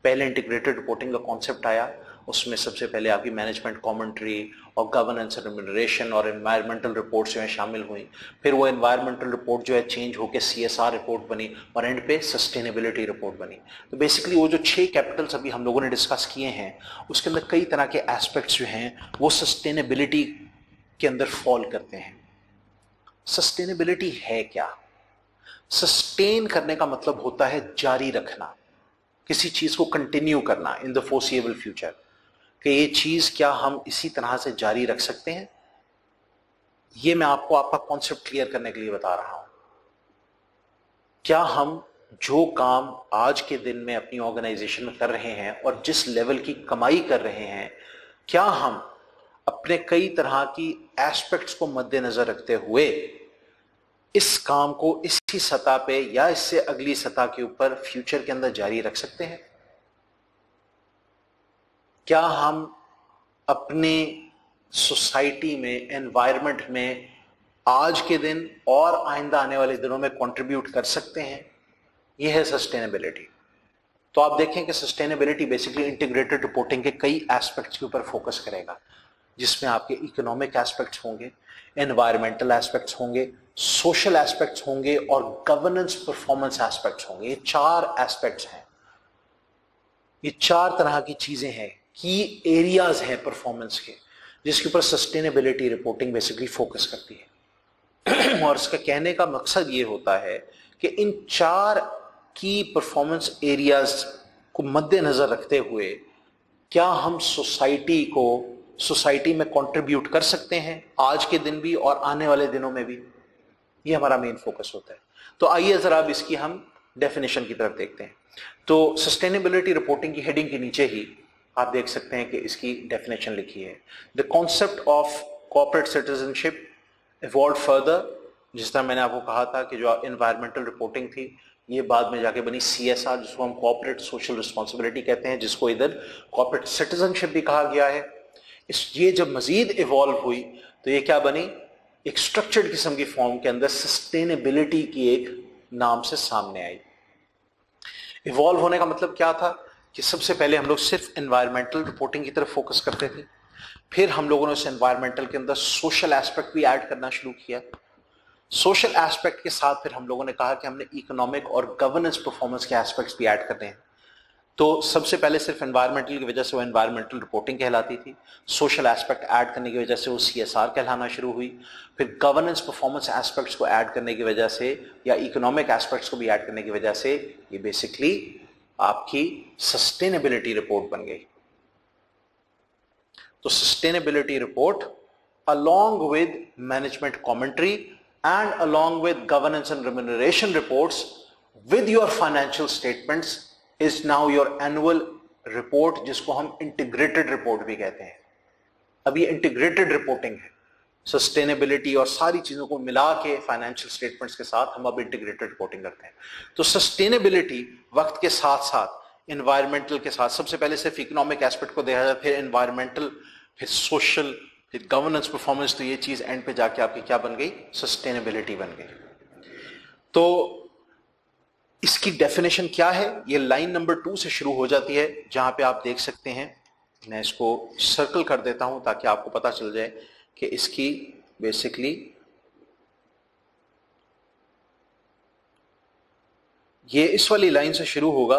पहले इंटीग्रेटेड रिपोर्टिंग का कॉन्सेप्ट आया, उसमें सबसे पहले आपकी मैनेजमेंट कमेंट्री और गवर्नेंस एंड रेम्यूनरेशन और एनवायरमेंटल रिपोर्ट्स जो है शामिल हुई। फिर वो एनवायरमेंटल रिपोर्ट जो है चेंज होकर CSR रिपोर्ट बनी और एंड पे सस्टेनेबिलिटी रिपोर्ट बनी। तो बेसिकली वो जो 6 कैपिटल्स अभी हम लोगों ने डिस्कस किए हैं उसके अंदर कई तरह के एस्पेक्ट्स जो हैं वो सस्टेनेबिलिटी के अंदर फॉल करते हैं। सस्टेनेबिलिटी है क्या? सस्टेन करने का मतलब होता है जारी रखना, किसी चीज को कंटिन्यू करना इन द फोर्सिएबल फ्यूचर, कि ये चीज क्या हम इसी तरह से जारी रख सकते हैं। ये मैं आपको आपका कॉन्सेप्ट क्लियर करने के लिए बता रहा हूं। क्या हम जो काम आज के दिन में अपनी ऑर्गेनाइजेशन में कर रहे हैं और जिस लेवल की कमाई कर रहे हैं, क्या हम अपने कई तरह की एस्पेक्ट्स को मद्देनजर रखते हुए इस काम को इसी सतह पे या इससे अगली सतह के ऊपर फ्यूचर के अंदर जारी रख सकते हैं? क्या हम अपने सोसाइटी में, एनवायरनमेंट में आज के दिन और आइंदा आने वाले दिनों में कंट्रीब्यूट कर सकते हैं? यह है सस्टेनेबिलिटी। तो आप देखें कि सस्टेनेबिलिटी बेसिकली इंटीग्रेटेड रिपोर्टिंग के कई एस्पेक्ट्स के ऊपर फोकस करेगा, जिसमें आपके इकोनॉमिक एस्पेक्ट्स होंगे, एनवायरमेंटल एस्पेक्ट्स होंगे, सोशल एस्पेक्ट्स होंगे और गवर्नेंस परफॉर्मेंस एस्पेक्ट्स होंगे। ये 4 एस्पेक्ट्स हैं, ये 4 तरह की चीजें हैं, की एरियाज हैं परफॉर्मेंस के, जिसके ऊपर सस्टेनेबिलिटी रिपोर्टिंग बेसिकली फोकस करती है। और इसका कहने का मकसद ये होता है कि इन 4 की परफॉर्मेंस एरियाज को मद्देनजर रखते हुए क्या हम सोसाइटी में कंट्रीब्यूट कर सकते हैं आज के दिन भी और आने वाले दिनों में भी। ये हमारा मेन फोकस होता है। तो आइए जरा अब इसकी हम डेफिनेशन की तरफ देखते हैं। तो सस्टेनेबिलिटी रिपोर्टिंग की हेडिंग के नीचे ही आप देख सकते हैं कि इसकी डेफिनेशन लिखी है। The concept of corporate citizenship evolve further. जिस तरह मैंने आपको कहा था कि जो एनवायरमेंटल रिपोर्टिंग थी ये बाद में जाके बनी CSR, जिसको हम कॉर्पोरेट सोशल रिस्पॉन्सिबिलिटी कहते हैं, जिसको इधर कॉर्पोरेट सिटीजनशिप भी कहा गया है। ये जब मजीद इवॉल्व हुई तो ये क्या बनी? एक स्ट्रक्चर्ड किस्म की फॉर्म के अंदर सस्टेनेबिलिटी की एक नाम से सामने आई। इवॉल्व होने का मतलब क्या था कि सबसे पहले हम लोग सिर्फ एनवायरमेंटल रिपोर्टिंग की तरफ फोकस करते थे, फिर हम लोगों ने उस एनवायरमेंटल के अंदर सोशल एस्पेक्ट भी ऐड करना शुरू किया। सोशल एस्पेक्ट के साथ फिर हम लोगों ने कहा कि हमने इकोनॉमिक और गवर्नेंस परफॉर्मेंस के एस्पेक्ट्स भी ऐड करने हैं। तो सबसे पहले सिर्फ एनवायरमेंटल की वजह से वो एनवायरमेंटल रिपोर्टिंग कहलाती थी, सोशल एस्पेक्ट ऐड करने की वजह से वो CSR कहलाना शुरू हुई, फिर गवर्नेंस परफॉर्मेंस एस्पेक्ट्स को ऐड करने की वजह से या इकोनॉमिक एस्पेक्ट्स को भी ऐड करने की वजह से ये बेसिकली आपकी सस्टेनेबिलिटी रिपोर्ट बन गई। तो sustainability report along with management commentary and along with governance and remuneration reports with your financial statements is now your annual report, जिसको हम इंटीग्रेटेड रिपोर्ट भी कहते हैं। अब ये इंटीग्रेटेड रिपोर्टिंग है, सस्टेनेबिलिटी और सारी चीजों को मिला के फाइनेंशियल स्टेटमेंट्स के साथ हम अब इंटीग्रेटेड रिपोर्टिंग करते हैं। तो सस्टेनेबिलिटी वक्त के साथ साथ एनवायरमेंटल के साथ सबसे पहले सिर्फ इकोनॉमिक एस्पेक्ट को देखा जाए, फिर एनवायरमेंटल, फिर सोशल, फिर गवर्नेंस परफॉर्मेंस, तो ये चीज एंड पे जाके आपकी क्या बन गई? सस्टेनेबिलिटी बन गई। तो इसकी डेफिनेशन क्या है? ये लाइन नंबर 2 से शुरू हो जाती है, जहां पे आप देख सकते हैं। मैं इसको सर्कल कर देता हूं ताकि आपको पता चल जाए कि इसकी बेसिकली ये इस वाली लाइन से शुरू होगा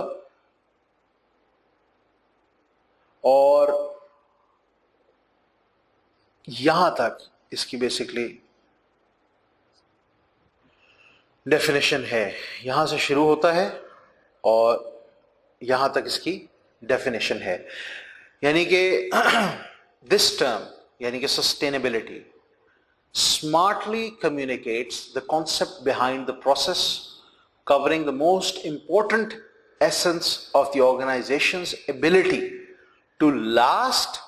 और यहां तक इसकी बेसिकली डेफिनेशन है। यहां से शुरू होता है और यहां तक इसकी डेफिनेशन है। यानी कि दिस टर्म यानी कि sustainability smartly communicates the concept behind the process covering the most important essence of the organization's ability to last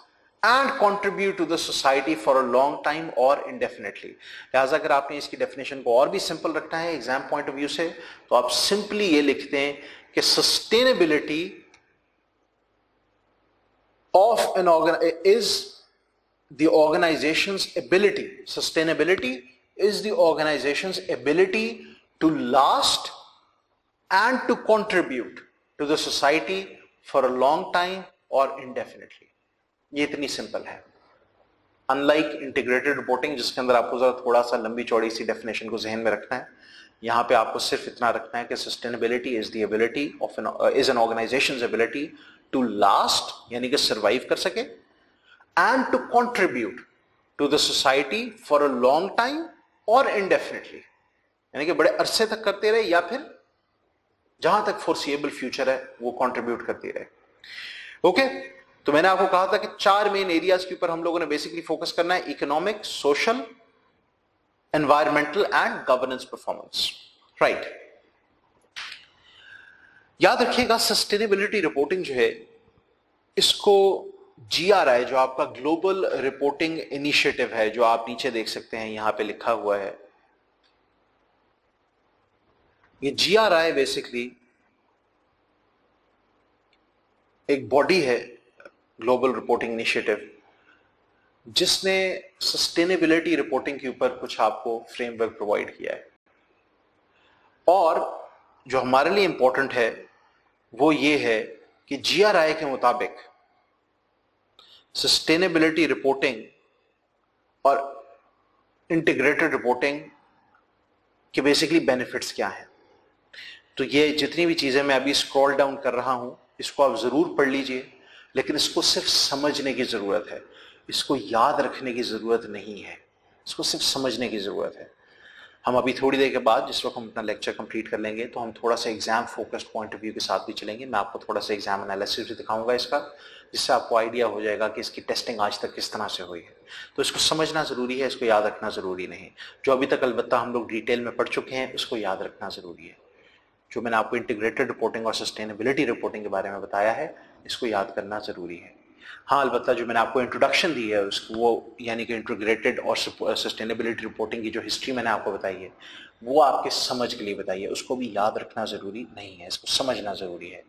and contribute to the society for a long time or indefinitely. लिहाजा अगर आपने इसकी definition को और भी simple रखना है exam point of view से, तो आप सिंपली ये लिखते हैं कि sustainability of an is the organization's ability, sustainability is the organization's ability to last and to contribute to the society for a long time or indefinitely. ये इतनी simple है. अनलाइक इंटीग्रेटेड रिपोर्टिंग जिसके अंदर आपको जरा थोड़ा सा लंबी चौड़ी सी डेफिनेशन को जहन में रखना है, यहां पे आपको सिर्फ इतना रखना है कि sustainability is the ability of an organisation's ability to last, यानी कि सर्वाइव कर सके, and to contribute to the society for a long time or indefinitely, यानी कि बड़े अरसे तक करते रहे या फिर जहां तक फोर्सिएबल फ्यूचर है वो कंट्रीब्यूट करती रहे. ओके, तो मैंने आपको कहा था कि 4 मेन एरियाज के ऊपर हम लोगों ने बेसिकली फोकस करना है: economic, social, environmental and governance performance. Right, याद रखिएगा सस्टेनेबिलिटी रिपोर्टिंग जो है इसको GRI, जो आपका ग्लोबल रिपोर्टिंग इनिशिएटिव है, जो आप नीचे देख सकते हैं यहां पे लिखा हुआ है, ये GRI बेसिकली एक बॉडी है, ग्लोबल रिपोर्टिंग इनिशिएटिव, जिसने सस्टेनेबिलिटी रिपोर्टिंग के ऊपर कुछ आपको फ्रेमवर्क प्रोवाइड किया है. और जो हमारे लिए इंपॉर्टेंट है वो ये है कि GRI के मुताबिक सस्टेनेबिलिटी रिपोर्टिंग और इंटीग्रेटेड रिपोर्टिंग के बेसिकली बेनिफिट्स क्या हैं. तो ये जितनी भी चीजें मैं अभी स्क्रॉल डाउन कर रहा हूं इसको आप जरूर पढ़ लीजिए, लेकिन इसको सिर्फ समझने की जरूरत है, इसको याद रखने की जरूरत नहीं है, इसको सिर्फ समझने की जरूरत है. हम अभी थोड़ी देर के बाद जिस वक्त हम अपना लेक्चर कंप्लीट कर लेंगे तो हम थोड़ा सा exam focused point of view के साथ भी चलेंगे. मैं आपको थोड़ा सा एग्जाम एनालिसिस भी दिखाऊंगा इसका, जिससे आपको आइडिया हो जाएगा कि इसकी टेस्टिंग आज तक किस तरह से हुई है. तो इसको समझना जरूरी है, इसको याद रखना जरूरी नहीं. जो अभी तक अलबत्ता हम लोग डिटेल में पढ़ चुके हैं उसको याद रखना जरूरी है. जो मैंने आपको इंटीग्रेटेड रिपोर्टिंग और सस्टेनेबिलिटी रिपोर्टिंग के बारे में बताया है इसको याद करना जरूरी है. हाँ, अलबत्ता जो मैंने आपको इंट्रोडक्शन दी है उसको, वो यानी कि इंटीग्रेटेड और सस्टेनेबिलिटी रिपोर्टिंग की जो हिस्ट्री मैंने आपको बताई है वो आपके समझ के लिए बताई है, उसको भी याद रखना जरूरी नहीं है, इसको समझना जरूरी है.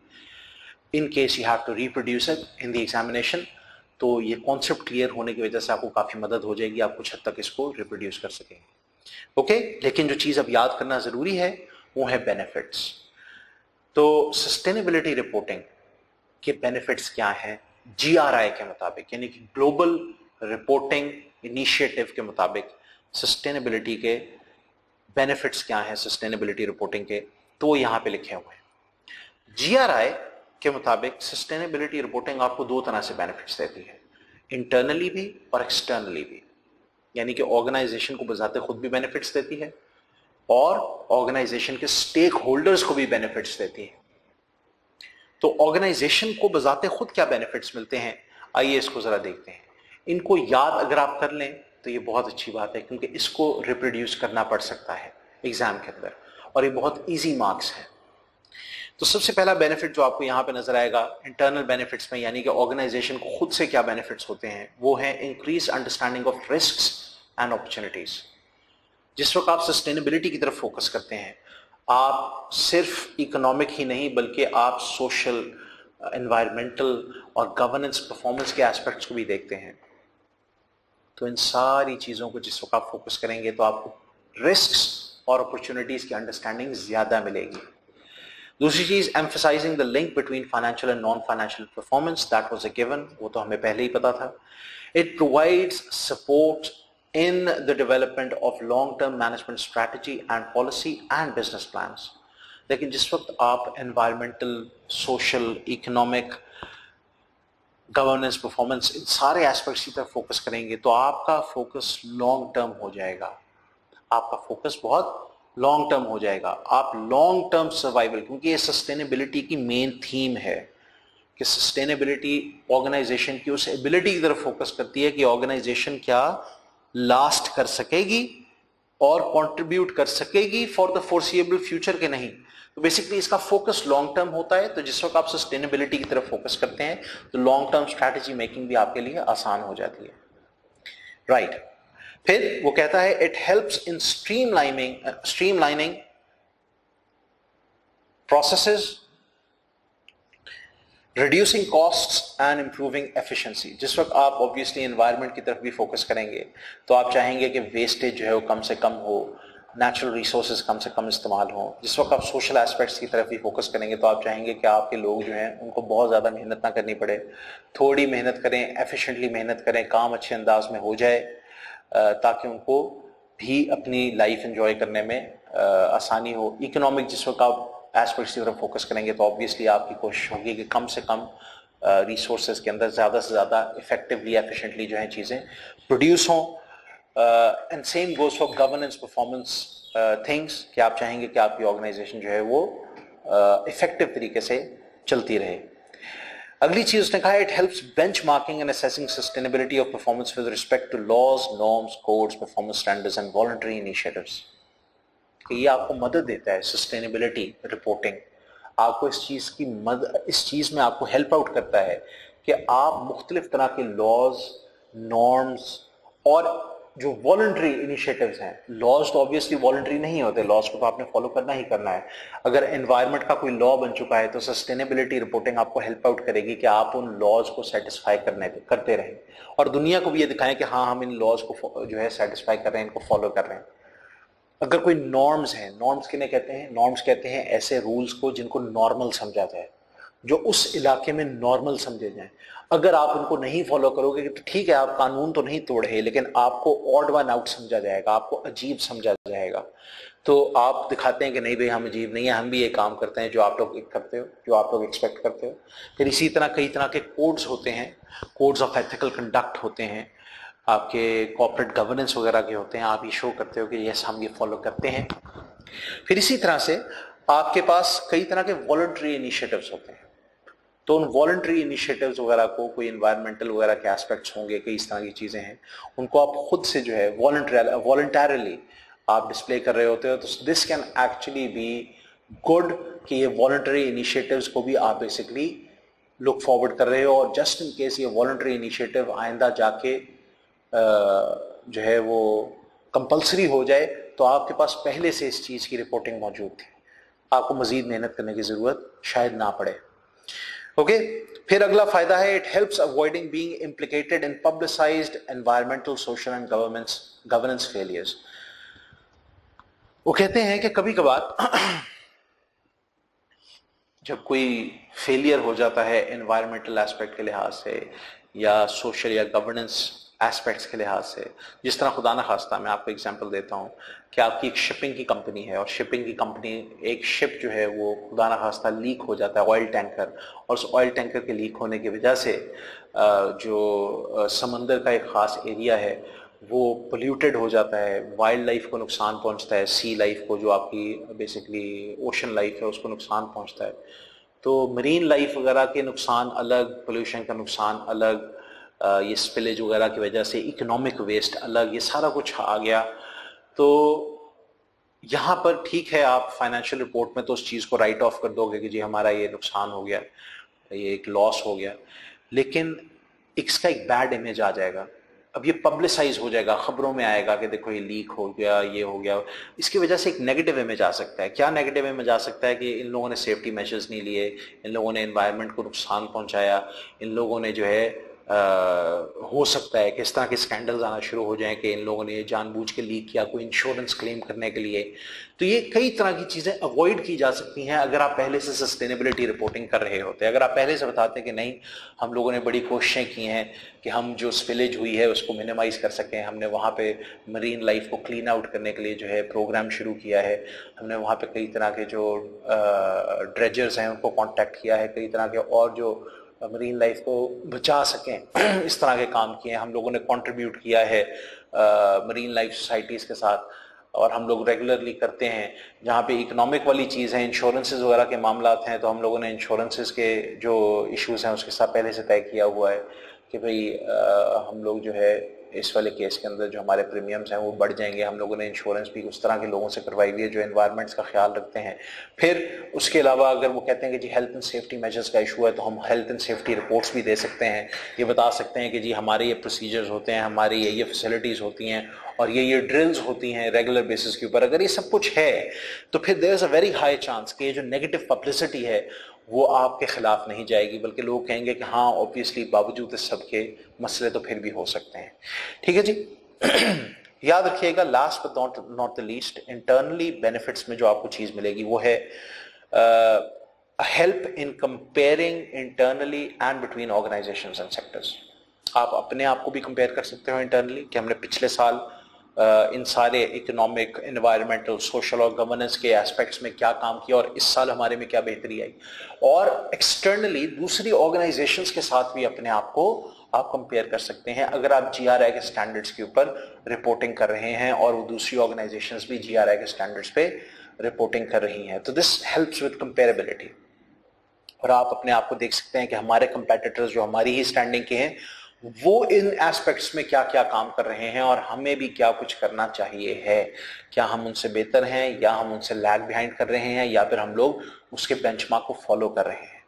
In case you have to reproduce it in the examination, तो ये कॉन्सेप्ट क्लियर होने की वजह से आपको काफी मदद हो जाएगी, आप कुछ हद तक इसको रिप्रोड्यूस कर सकेंगे. ओके, लेकिन जो चीज अब याद करना जरूरी है वो है बेनिफिट्स. तो सस्टेनेबिलिटी रिपोर्टिंग के बेनिफिट्स क्या हैं GRI के मुताबिक, यानी कि ग्लोबल रिपोर्टिंग इनिशिएटिव के मुताबिक सस्टेनेबिलिटी के बेनिफिट्स क्या हैं सस्टेनेबिलिटी रिपोर्टिंग के, तो वो यहां पे लिखे हुए हैं. GRI के मुताबिक सस्टेनेबिलिटी रिपोर्टिंग आपको 2 तरह से बेनिफिट्स देती है, इंटरनली भी और एक्सटर्नली भी. यानी कि ऑर्गेनाइजेशन को बजाते खुद भी बेनिफिट्स देती है और ऑर्गेनाइजेशन के स्टेक होल्डर्स को भी बेनिफिट्स देती है. तो ऑर्गेनाइजेशन को बजाते खुद क्या बेनिफिट्स मिलते हैं, आइए इसको जरा देखते हैं. इनको याद अगर आप कर लें तो ये बहुत अच्छी बात है, क्योंकि इसको रिप्रोड्यूस करना पड़ सकता है एग्जाम के अंदर और ये बहुत इजी मार्क्स है. तो सबसे पहला बेनिफिट जो आपको यहां पे नजर आएगा इंटरनल बेनिफिट्स में, यानी कि ऑर्गेनाइजेशन को खुद से क्या बेनिफिट्स होते हैं, वो है increase understanding of risks and opportunities. जिस वक्त आप सस्टेनेबिलिटी की तरफ फोकस करते हैं, आप सिर्फ इकोनॉमिक ही नहीं बल्कि आप सोशल, एनवायरमेंटल और गवर्नेंस परफॉर्मेंस के एस्पेक्ट्स को भी देखते हैं. तो इन सारी चीजों को जिस वक्त आप फोकस करेंगे तो आपको रिस्क्स और अपॉर्चुनिटीज की अंडरस्टैंडिंग ज्यादा मिलेगी. दूसरी चीज, emphasising the link between financial and non financial performance, that was a given, वो तो हमें पहले ही पता था. It provides support in the development of long-term management strategy and policy and business plans. लेकिन जिस वक्त आप environmental, social, economic, governance, performance इन सारे aspects की तरफ फोकस करेंगे तो आपका फोकस लॉन्ग टर्म हो जाएगा, आपका फोकस बहुत लॉन्ग टर्म हो जाएगा. आप लॉन्ग टर्म सर्वाइवल, क्योंकि ये सस्टेनेबिलिटी की मेन थीम है कि सस्टेनेबिलिटी ऑर्गेनाइजेशन की उस एबिलिटी की तरफ फोकस करती है कि ऑर्गेनाइजेशन क्या लास्ट कर सकेगी और कंट्रीब्यूट कर सकेगी फॉर द फोर्सिएबल फ्यूचर के नहीं। तो बेसिकली इसका फोकस लॉन्ग टर्म होता है। तो जिस वक्त आप सस्टेनेबिलिटी की तरफ फोकस करते हैं तो लॉन्ग टर्म स्ट्रैटेजी मेकिंग भी आपके लिए आसान हो जाती है, राइट। फिर वो कहता है it helps in streamlining processes, reducing costs and improving efficiency. जिस वक्त आप ऑब्वियसली एनवायरनमेंट की तरफ भी फोकस करेंगे तो आप चाहेंगे कि वेस्टेज जो है वो कम से कम हो, नेचुरल रिसोर्सेज कम से कम इस्तेमाल हो। जिस वक्त आप सोशल एस्पेक्ट्स की तरफ भी फोकस करेंगे तो आप चाहेंगे कि आपके लोग जो हैं उनको बहुत ज़्यादा मेहनत ना करनी पड़े, थोड़ी मेहनत करें, एफिशिएंटली मेहनत करें, काम अच्छे अंदाज में हो जाए ताकि उनको भी अपनी लाइफ एंजॉय करने में आसानी हो। इकोनॉमिक जिस वक्त आप एस्पेक्ट्स की तरफ फोकस करेंगे तो ऑब्वियसली आपकी कोशिश होगी कि कम से कम रिसोर्सेज के अंदर ज़्यादा से ज़्यादा इफेक्टिवली एफिशिएंटली जो है चीज़ें प्रोड्यूस हों। And same goes for governance performance things कि आप चाहेंगे कि आपकी ऑर्गेनाइजेशन जो है वो इफेक्टिव तरीके से चलती रहे। अगली चीज उसने कहा it helps benchmarking and assessing sustainability of performance with respect to laws, norms, codes, performance standards and voluntary initiatives. कि ये आपको मदद देता है सस्टेनेबिलिटी रिपोर्टिंग, आपको इस चीज में आपको हेल्प आउट करता है कि आप मुख्तलिफ तरह के लॉज, नॉर्म्स और जो वॉलंटरी इनिशिएटिव्स हैं, लॉज तो ऑब्वियसली वॉलंटरी नहीं होते, लॉज को तो आपने फॉलो करना ही करना है। अगर एनवायरनमेंट का कोई लॉ बन चुका है तो सस्टेनेबिलिटी रिपोर्टिंग आपको हेल्प आउट करेगी कि आप उन लॉज को सेटिस्फाई करते रहें और दुनिया को भी ये दिखाएं कि हाँ हम इन लॉज को जो है सेटिस्फाई कर रहे हैं, इनको फॉलो कर रहे हैं। अगर कोई नॉर्म्स हैं, नॉर्म्स किन्हें कहते हैं? नॉर्म्स कहते हैं ऐसे रूल्स को जिनको नॉर्मल समझा जाए, जो उस इलाके में नॉर्मल समझे जाएं। अगर आप उनको नहीं फॉलो करोगे तो ठीक है, आप कानून तो नहीं तोड़ रहे, लेकिन आपको ऑड वन आउट समझा जाएगा, आपको अजीब समझा जाएगा। तो आप दिखाते हैं कि नहीं भाई हम अजीब नहीं है, हम भी ये काम करते हैं जो आप लोग करते हो, जो आप लोग एक्सपेक्ट करते हो। फिर इसी तरह कई तरह के कोड्स होते हैं, कोड्स ऑफ एथिकल कंडक्ट होते हैं, आपके कॉर्पोरेट गवर्नेंस वगैरह के होते हैं, आप ये शो करते हो कि यस हम ये फॉलो करते हैं। फिर इसी तरह से आपके पास कई तरह के वॉलंटरी इनिशिएटिव्स होते हैं, तो उन वॉलंटरी इनिशिएटिव्स वगैरह को, कोई इन्वायरमेंटल वगैरह के एस्पेक्ट्स होंगे, कई इस तरह की चीज़ें हैं, उनको आप खुद से जो है वॉलंटरली आप डिस्प्ले कर रहे होते हो। तो this can actually be good कि ये वॉलंटरी इनिशिएटिव्स को भी आप बेसिकली लुक फॉरवर्ड कर रहे हो, और जस्ट इन केस ये वॉलंटरी इनिशिएटिव आइंदा जाके जो है वो कंपल्सरी हो जाए तो आपके पास पहले से इस चीज़ की रिपोर्टिंग मौजूद थी, आपको मजीद मेहनत करने की ज़रूरत शायद ना पड़े। ओके, फिर अगला फायदा है it helps avoiding being इम्प्लिकेटेड in publicised environmental, social and governance failures. वो कहते हैं कि कभी कभार जब कोई फेलियर हो जाता है एनवायरमेंटल एस्पेक्ट के लिहाज से या सोशल या गवर्नेंस एस्पेक्ट्स के लिहाज से, जिस तरह खुदा न खास्ता मैं आपको एग्जांपल देता हूँ कि आपकी एक शिपिंग की कंपनी है और शिपिंग की कंपनी, एक शिप जो है वो खुदा न खास्ता लीक हो जाता है, ऑयल टैंकर, और उस ऑयल टैंकर के लीक होने की वजह से जो समंदर का एक ख़ास एरिया है वो पोल्यूटेड हो जाता है, वाइल्ड लाइफ को नुकसान पहुंचता है, सी लाइफ को, जो आपकी बेसिकली ओशन लाइफ है उसको नुकसान पहुंचता है। तो मरीन लाइफ वगैरह के नुकसान अलग, पोल्यूशन का नुकसान अलग, ये स्पिलेज वगैरह की वजह से इकोनॉमिक वेस्ट अलग, ये सारा कुछ आ गया। तो यहाँ पर ठीक है आप फाइनेंशियल रिपोर्ट में तो उस चीज़ को राइट ऑफ कर दोगे कि जी हमारा ये नुकसान हो गया, ये एक लॉस हो गया, लेकिन इसका एक बैड इमेज आ जाएगा। अब ये पब्लिसाइज हो जाएगा, खबरों में आएगा कि देखो ये लीक हो गया, ये हो गया, इसकी वजह से एक नेगेटिव इमेज आ सकता है। क्या नेगेटिव इमेज आ सकता है कि इन लोगों ने सेफ्टी मेजर्स नहीं लिए, इन लोगों ने एनवायरनमेंट को नुकसान पहुंचाया, इन लोगों ने जो है हो सकता है कि इस तरह के स्कैंडल्स आना शुरू हो जाएं कि इन लोगों ने जानबूझ के लीक किया कोई इंश्योरेंस क्लेम करने के लिए। तो ये कई तरह की चीज़ें अवॉइड की जा सकती हैं अगर आप पहले से सस्टेनेबिलिटी रिपोर्टिंग कर रहे होते हैं। अगर आप पहले से बताते हैं कि नहीं हम लोगों ने बड़ी कोशिशें की हैं कि हम जो स्पिलेज हुई है उसको मिनिमाइज कर सकें, हमने वहाँ पे मरीन लाइफ को क्लीन आउट करने के लिए जो है प्रोग्राम शुरू किया है, हमने वहाँ पे कई तरह के जो ड्रेजर्स हैं उनको कॉन्टैक्ट किया है, कई तरह के और जो मरीन लाइफ को बचा सकें इस तरह के काम किए, हम लोगों ने कंट्रीब्यूट किया है मरीन लाइफ सोसाइटीज़ के साथ, और हम लोग रेगुलरली करते हैं। जहाँ पे इकोनॉमिक वाली चीज़ है, इंश्योरेंसेस वगैरह के मामलात हैं, तो हम लोगों ने इंश्योरेंसेस के जो इश्यूज़ हैं उसके साथ पहले से तय किया हुआ है कि भाई हम लोग जो है इस वाले केस के अंदर जो हमारे प्रीमियम्स हैं वो बढ़ जाएंगे। हम लोगों ने इंश्योरेंस भी उस तरह के लोगों से करवाई हुई है जो एनवायरनमेंट्स का ख्याल रखते हैं। फिर उसके अलावा अगर वो कहते हैं कि जी हेल्थ एंड सेफ्टी मेजर्स का इशू है तो हम हेल्थ एंड सेफ्टी रिपोर्ट्स भी दे सकते हैं, ये बता सकते हैं कि जी हमारे ये प्रोसीजर्स होते हैं, हमारी ये फैसिलिटीज़ होती हैं और ये ड्रिल्स होती हैं रेगुलर बेसिस के ऊपर। अगर ये सब कुछ है तो फिर there is a very high chance कि ये जो नेगेटिव पब्लिसिटी है वो आपके खिलाफ नहीं जाएगी, बल्कि लोग कहेंगे कि हाँ ऑब्वियसली बावजूद इस सब के मसले तो फिर भी हो सकते हैं। ठीक है जी। याद रखिएगा, last but not the least, internally benefits में जो आपको चीज मिलेगी वो है help in comparing internally and between organisations and sectors. आप अपने आप को भी कंपेयर कर सकते हो इंटरनली कि हमने पिछले साल इन सारे इकोनॉमिक, एनवायरमेंटल, सोशल और गवर्नेंस के एस्पेक्ट्स में क्या काम किया और इस साल हमारे में क्या बेहतरी आई। और एक्सटर्नली दूसरी ऑर्गेनाइजेशंस के साथ भी अपने आप को आप कंपेयर कर सकते हैं अगर आप जीआरआई के स्टैंडर्ड्स के ऊपर रिपोर्टिंग कर रहे हैं और वो दूसरी ऑर्गेनाइजेशंस भी जीआरआई के स्टैंडर्ड्स पे रिपोर्टिंग कर रही हैं। तो दिस हेल्प्स विद कंपेरेबिलिटी। और आप अपने आप को देख सकते हैं कि हमारे कंपेटिटर्स जो हमारी ही स्टैंडिंग के हैं वो इन एस्पेक्ट्स में क्या क्या काम कर रहे हैं और हमें भी क्या कुछ करना चाहिए है। क्या हम उनसे बेहतर हैं या हम उनसे लैग बिहाइंड कर रहे हैं या फिर हम लोग उसके बेंचमार्क को फॉलो कर रहे हैं।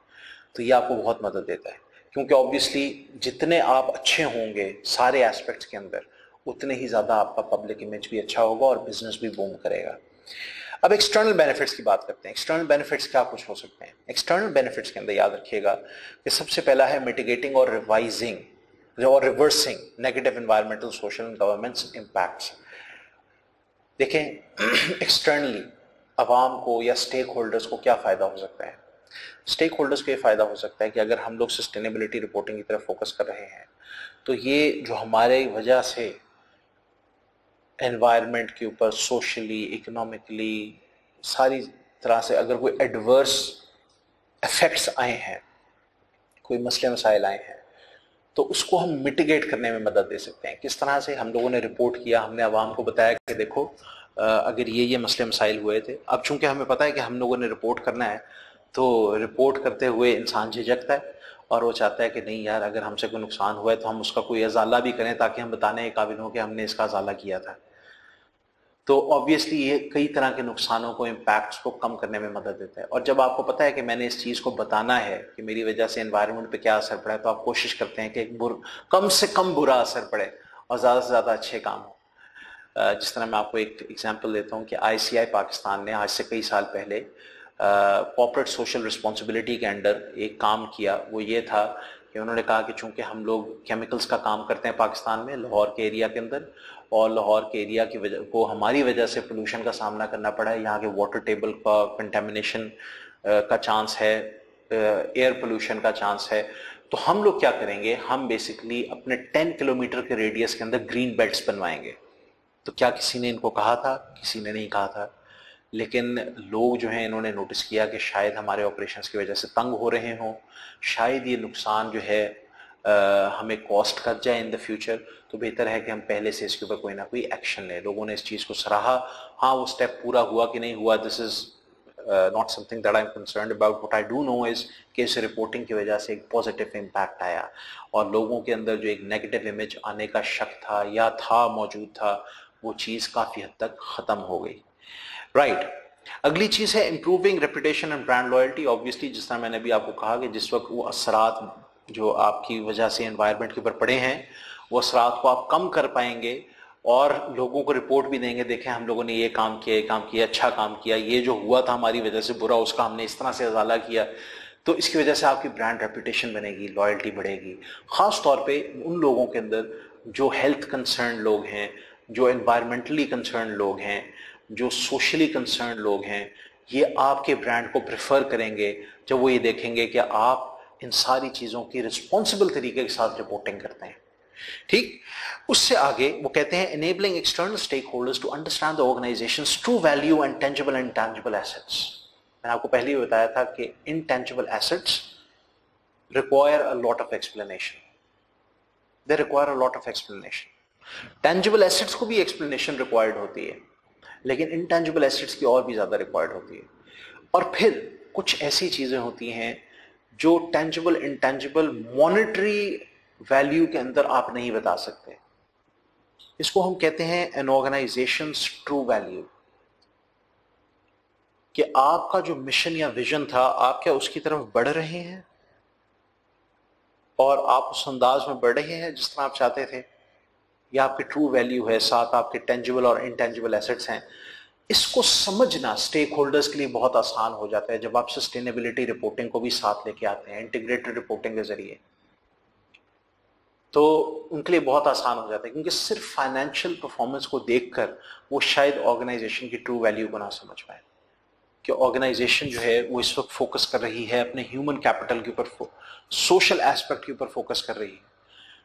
तो ये आपको बहुत मदद देता है, क्योंकि ऑब्वियसली जितने आप अच्छे होंगे सारे एस्पेक्ट्स के अंदर उतने ही ज्यादा आपका पब्लिक इमेज भी अच्छा होगा और बिजनेस भी बूम करेगा। अब एक्सटर्नल बेनिफिट्स की बात करते हैं। एक्सटर्नल बेनिफिट्स क्या कुछ हो सकते हैं? एक्सटर्नल बेनिफिट्स के अंदर याद रखिएगा कि सबसे पहला है मिटिगेटिंग और रिवाइजिंग और reversing negative environmental, social and governance impacts. देखें, एक्सटर्नली अवाम को या स्टेक होल्डर्स को क्या फायदा हो सकता है? स्टेक होल्डर्स को ये फायदा हो सकता है कि अगर हम लोग सस्टेनेबिलिटी रिपोर्टिंग की तरफ फोकस कर रहे हैं तो ये जो हमारे वजह से एनवायरनमेंट के ऊपर सोशली, इकोनॉमिकली, सारी तरह से अगर कोई एडवर्स इफेक्ट्स आए हैं, कोई मसले मसाइल आए हैं, तो उसको हम मिटिगेट करने में मदद दे सकते हैं। किस तरह से? हम लोगों ने रिपोर्ट किया, हमने आवाम को बताया कि देखो अगर ये मसले मसाइल हुए थे। अब चूंकि हमें पता है कि हम लोगों ने रिपोर्ट करना है तो रिपोर्ट करते हुए इंसान झिझकता है और वो चाहता है कि नहीं यार, अगर हमसे कोई नुकसान हुआ है तो हम उसका कोई अजाला भी करें ताकि हम बताने के काबिल हों कि हमने इसका अजाला किया था। तो ऑब्वियसली ये कई तरह के नुकसानों को, इम्पैक्ट्स को कम करने में मदद देता है। और जब आपको पता है कि मैंने इस चीज़ को बताना है कि मेरी वजह से एनवायरनमेंट पे क्या असर पड़ा है, तो आप कोशिश करते हैं कि कम से कम बुरा असर पड़े और ज़्यादा से ज़्यादा अच्छे काम हो। जिस तरह मैं आपको एक एग्जांपल देता हूँ कि आईसीआई पाकिस्तान ने आज से कई साल पहले कॉर्पोरेट सोशल रिस्पॉन्सिबिलिटी के अंडर एक काम किया। वो ये था कि उन्होंने कहा कि चूंकि हम लोग केमिकल्स का काम करते हैं पाकिस्तान में, लाहौर के एरिया के अंदर, और लाहौर के एरिया की वजह को हमारी वजह से पोल्यूशन का सामना करना पड़ा है। यहाँ के वाटर टेबल का कंटेमिनेशन का चांस है, एयर पोल्यूशन का चांस है। तो हम लोग क्या करेंगे, हम बेसिकली अपने 10 किलोमीटर के रेडियस के अंदर ग्रीन बेल्ट्स बनवाएंगे। तो क्या किसी ने इनको कहा था? किसी ने नहीं कहा था, लेकिन लोग जो हैं इन्होंने नोटिस किया कि शायद हमारे ऑपरेशंस की वजह से तंग हो रहे हों, शायद ये नुकसान जो है हमें कॉस्ट कर जाए इन द फ्यूचर, तो बेहतर है कि हम पहले से इसके ऊपर कोई ना कोई एक्शन लें। लोगों ने इस चीज़ को सराहा। हाँ, वो स्टेप पूरा हुआ कि नहीं हुआ, this is not something that I am concerned about. What I do no is कि इस रिपोर्टिंग की वजह से एक पॉजिटिव इम्पैक्ट आया और लोगों के अंदर जो एक नेगेटिव इमेज आने का शक था या था मौजूद था, वो चीज़ काफ़ी हद तक ख़त्म हो गई। राइट। अगली चीज है improving reputation and brand loyalty. Obviously जिस तरह मैंने भी आपको कहा कि जिस वक्त वो असरात जो आपकी वजह से एनवायरनमेंट के ऊपर पड़े हैं, वो असरात को आप कम कर पाएंगे और लोगों को रिपोर्ट भी देंगे, देखें हम लोगों ने ये काम किया, अच्छा काम किया, ये जो हुआ था हमारी वजह से बुरा, उसका हमने इस तरह से अजाला किया। तो इसकी वजह से आपकी ब्रांड रेपुटेशन बनेगी, लॉयल्टी बढ़ेगी। खास तौर पे उन लोगों के अंदर जो हेल्थ कंसर्न लोग हैं, जो एनवायरमेंटली कंसर्न लोग हैं, जो सोशली कंसर्न लोग हैं, ये आपके ब्रांड को प्रेफर करेंगे जब वो ये देखेंगे कि आप इन सारी चीज़ों की रिस्पॉन्सिबल तरीके के साथ रिपोर्टिंग करते हैं। ठीक। उससे आगे वो कहते हैं enabling external stakeholders to understand the organisation's true value and tangible and intangible assets. मैंने आपको पहले ही बताया था कि intangible assets require a lot of explanation, they require a lot of explanation. Tangible assets को भी एक्सप्लेनेशन रिक्वायर्ड होती है, लेकिन इनटेंजिबल एसेट्स की और भी ज्यादा रिक्वायर्ड होती है। और फिर कुछ ऐसी चीजें होती हैं जो टेंजिबल, इनटेंजिबल, मॉनेटरी वैल्यू के अंदर आप नहीं बता सकते। इसको हम कहते हैं एन ऑर्गेनाइजेशंस ट्रू वैल्यू, कि आपका जो मिशन या विजन था, आप क्या उसकी तरफ बढ़ रहे हैं और आप उस अंदाज में बढ़ रहे हैं जिस तरह आप चाहते थे, या आपकी ट्रू वैल्यू है, साथ आपके टेंजिबल और इनटेंजिबल एसेट्स हैं। इसको समझना स्टेक होल्डर्स के लिए बहुत आसान हो जाता है जब आप सस्टेनेबिलिटी रिपोर्टिंग को भी साथ लेके आते हैं इंटीग्रेटेड रिपोर्टिंग के जरिए, तो उनके लिए बहुत आसान हो जाता है, क्योंकि सिर्फ फाइनेंशियल परफॉर्मेंस को देखकर वो शायद ऑर्गेनाइजेशन की ट्रू वैल्यू को ना समझ पाए कि ऑर्गेनाइजेशन जो है वो इस वक्त फोकस कर रही है अपने ह्यूमन कैपिटल के ऊपर, सोशल एस्पेक्ट के ऊपर फोकस कर रही है।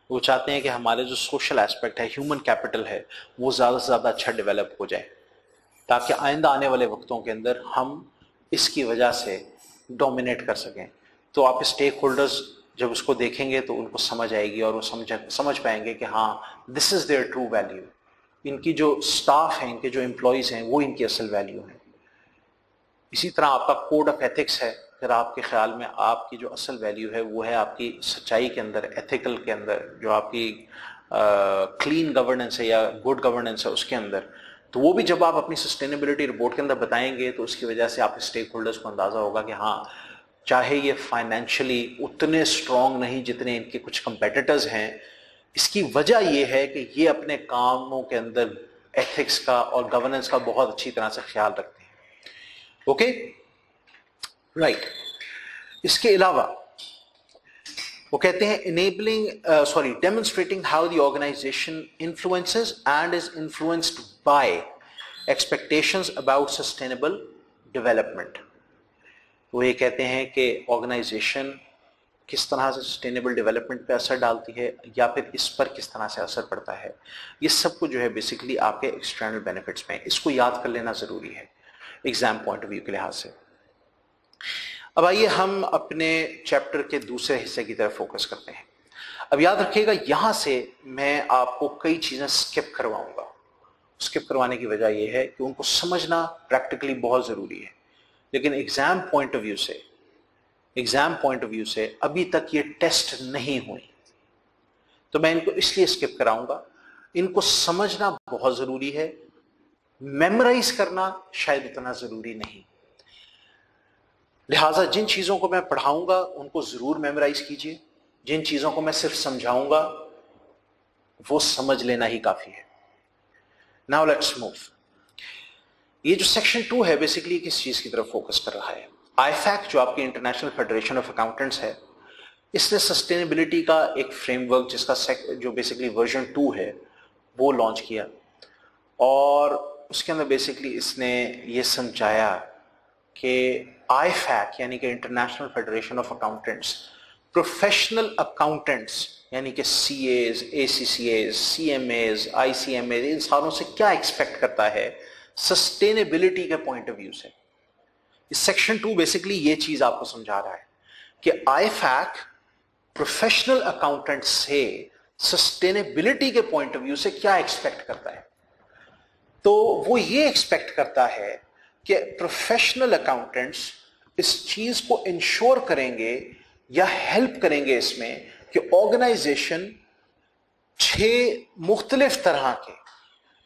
वो चाहते हैं कि हमारे जो सोशल एस्पेक्ट है, ह्यूमन कैपिटल है, वो ज़्यादा से ज़्यादा अच्छा डेवलप हो जाए, ताकि आइंदा आने वाले वक्तों के अंदर हम इसकी वजह से डोमिनेट कर सकें। तो आप स्टेक होल्डर्स जब उसको देखेंगे तो उनको समझ आएगी और वो समझ पाएंगे कि हाँ, this is their true value. इनकी जो स्टाफ है, इनके जो एम्प्लॉयज़ हैं, वो इनकी असल वैल्यू है। इसी तरह आपका कोड ऑफ एथिक्स है, फिर आपके ख्याल में आपकी जो असल वैल्यू है वो है आपकी सच्चाई के अंदर, एथिकल के अंदर, जो आपकी क्लीन गवर्नेंस है या गुड गवर्नेंस है उसके अंदर। तो वो भी जब आप अपनी सस्टेनेबिलिटी रिपोर्ट के अंदर बताएंगे तो उसकी वजह से आपके स्टेक होल्डर्स को अंदाज़ा होगा कि हाँ, चाहे ये फाइनेंशियली उतने स्ट्रॉन्ग नहीं जितने इनके कुछ कंपेटिटर्स हैं, इसकी वजह ये है कि ये अपने कामों के अंदर एथिक्स का और गवर्नेंस का बहुत अच्छी तरह से ख्याल रखते हैं। Okay, right. इसके अलावा वो कहते हैं demonstrating how the organisation influences and is influenced by expectations about sustainable development. वो ये कहते हैं कि ऑर्गेनाइजेशन किस तरह से सस्टेनेबल डेवलपमेंट पे असर डालती है या फिर इस पर किस तरह से असर पड़ता है। ये सब कुछ जो है बेसिकली आपके एक्सटर्नल बेनिफिट्स में, इसको याद कर लेना ज़रूरी है एग्जाम पॉइंट ऑफ व्यू के लिहाज से। अब आइए हम अपने चैप्टर के दूसरे हिस्से की तरफ फोकस करते हैं। अब याद रखिएगा, यहां से मैं आपको कई चीजें स्किप करवाऊंगा। स्किप करवाने की वजह यह है कि उनको समझना प्रैक्टिकली बहुत जरूरी है, लेकिन एग्जाम पॉइंट ऑफ व्यू से अभी तक ये टेस्ट नहीं हुई, तो मैं इनको इसलिए स्किप कराऊंगा। इनको समझना बहुत जरूरी है, मेमोराइज करना शायद उतना जरूरी नहीं। लिहाजा जिन चीजों को मैं पढ़ाऊंगा उनको जरूर मेमोराइज कीजिए, जिन चीजों को मैं सिर्फ समझाऊंगा वो समझ लेना ही काफी है। Now let's move. ये जो सेक्शन 2 है बेसिकली किस चीज की तरफ फोकस कर रहा है। आईफैक जो आपकी इंटरनेशनल फेडरेशन ऑफ अकाउंटेंट्स है, इसने सस्टेनेबिलिटी का एक फ्रेमवर्क जिसका जो बेसिकली वर्जन 2 है वो लॉन्च किया, और उसके अंदर बेसिकली इसने ये समझाया कि आईफैक यानी कि international federation of accountants professional accountants यानी कि सीएज, एसीसीएज, सीएमएज, आईसीएमएज, इन सारों से क्या एक्सपेक्ट करता है सस्टेनेबिलिटी के पॉइंट ऑफ व्यू से। इस सेक्शन 2 बेसिकली ये चीज आपको समझा रहा है कि आईफैक प्रोफेशनल अकाउंटेंट से सस्टेनेबिलिटी के पॉइंट ऑफ व्यू से क्या एक्सपेक्ट करता है। तो वो ये एक्सपेक्ट करता है कि प्रोफेशनल अकाउंटेंट्स इस चीज को इंश्योर करेंगे या हेल्प करेंगे इसमें कि ऑर्गेनाइजेशन 6 मुख्तलिफ तरह के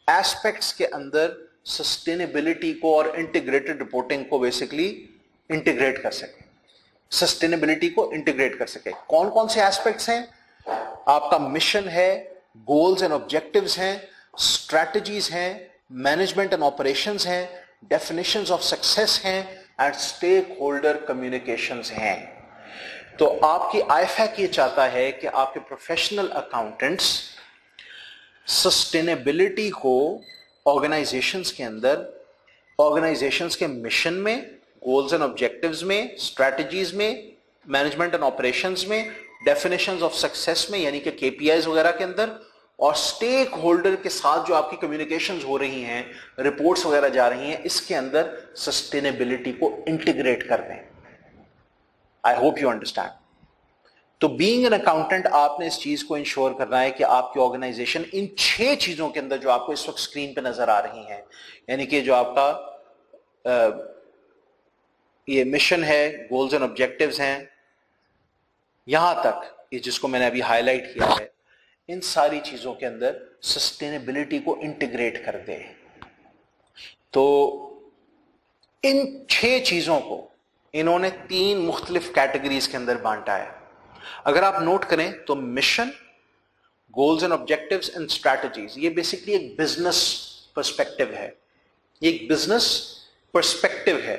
एस्पेक्ट्स के अंदर सस्टेनेबिलिटी को और इंटीग्रेटेड रिपोर्टिंग को बेसिकली इंटीग्रेट कर सके, सस्टेनेबिलिटी को इंटीग्रेट कर सके। कौन कौन से एस्पेक्ट्स हैं? आपका मिशन है, गोल्स एंड ऑब्जेक्टिव्स हैं, स्ट्रैटेजीज हैं, मैनेजमेंट एंड ऑपरेशंस हैं, डेफिनेशंस ऑफ सक्सेस हैं एंड स्टेक होल्डर कम्युनिकेशंस हैं। तो आपकी आईफैक ये चाहता है कि आपके प्रोफेशनल अकाउंटेंट्स सस्टेनेबिलिटी को ऑर्गेनाइजेशंस के अंदर, ऑर्गेनाइजेशंस के मिशन में, गोल्स एंड ऑब्जेक्टिव्स में, स्ट्रैटेजीज में, मैनेजमेंट एंड ऑपरेशंस में, डेफिनेशंस ऑफ सक्सेस में यानी कि केपीआईज वगैरह के अंदर, और स्टेक होल्डर के साथ जो आपकी कम्युनिकेशंस हो रही हैं, रिपोर्ट्स वगैरह जा रही हैं, इसके अंदर सस्टेनेबिलिटी को इंटीग्रेट कर दें। I hope you understand. तो बीइंग एन अकाउंटेंट आपने इस चीज को इंश्योर करना है कि आपकी ऑर्गेनाइजेशन इन 6 चीजों के अंदर जो आपको इस वक्त स्क्रीन पे नजर आ रही हैं, यानी कि जो आपका ये मिशन है, गोल्स एंड ऑब्जेक्टिव्स हैं, यहां तक ये जिसको मैंने अभी हाईलाइट किया है, इन सारी चीजों के अंदर सस्टेनेबिलिटी को इंटीग्रेट कर दे। तो इन 6 चीजों को इन्होंने 3 मुख्तलिफ कैटेगरीज के अंदर बांटा है। अगर आप नोट करें तो mission, goals and objectives and strategies, ये बेसिकली एक बिजनेस पर्सपेक्टिव है, ये एक बिजनेस पर्सपेक्टिव है।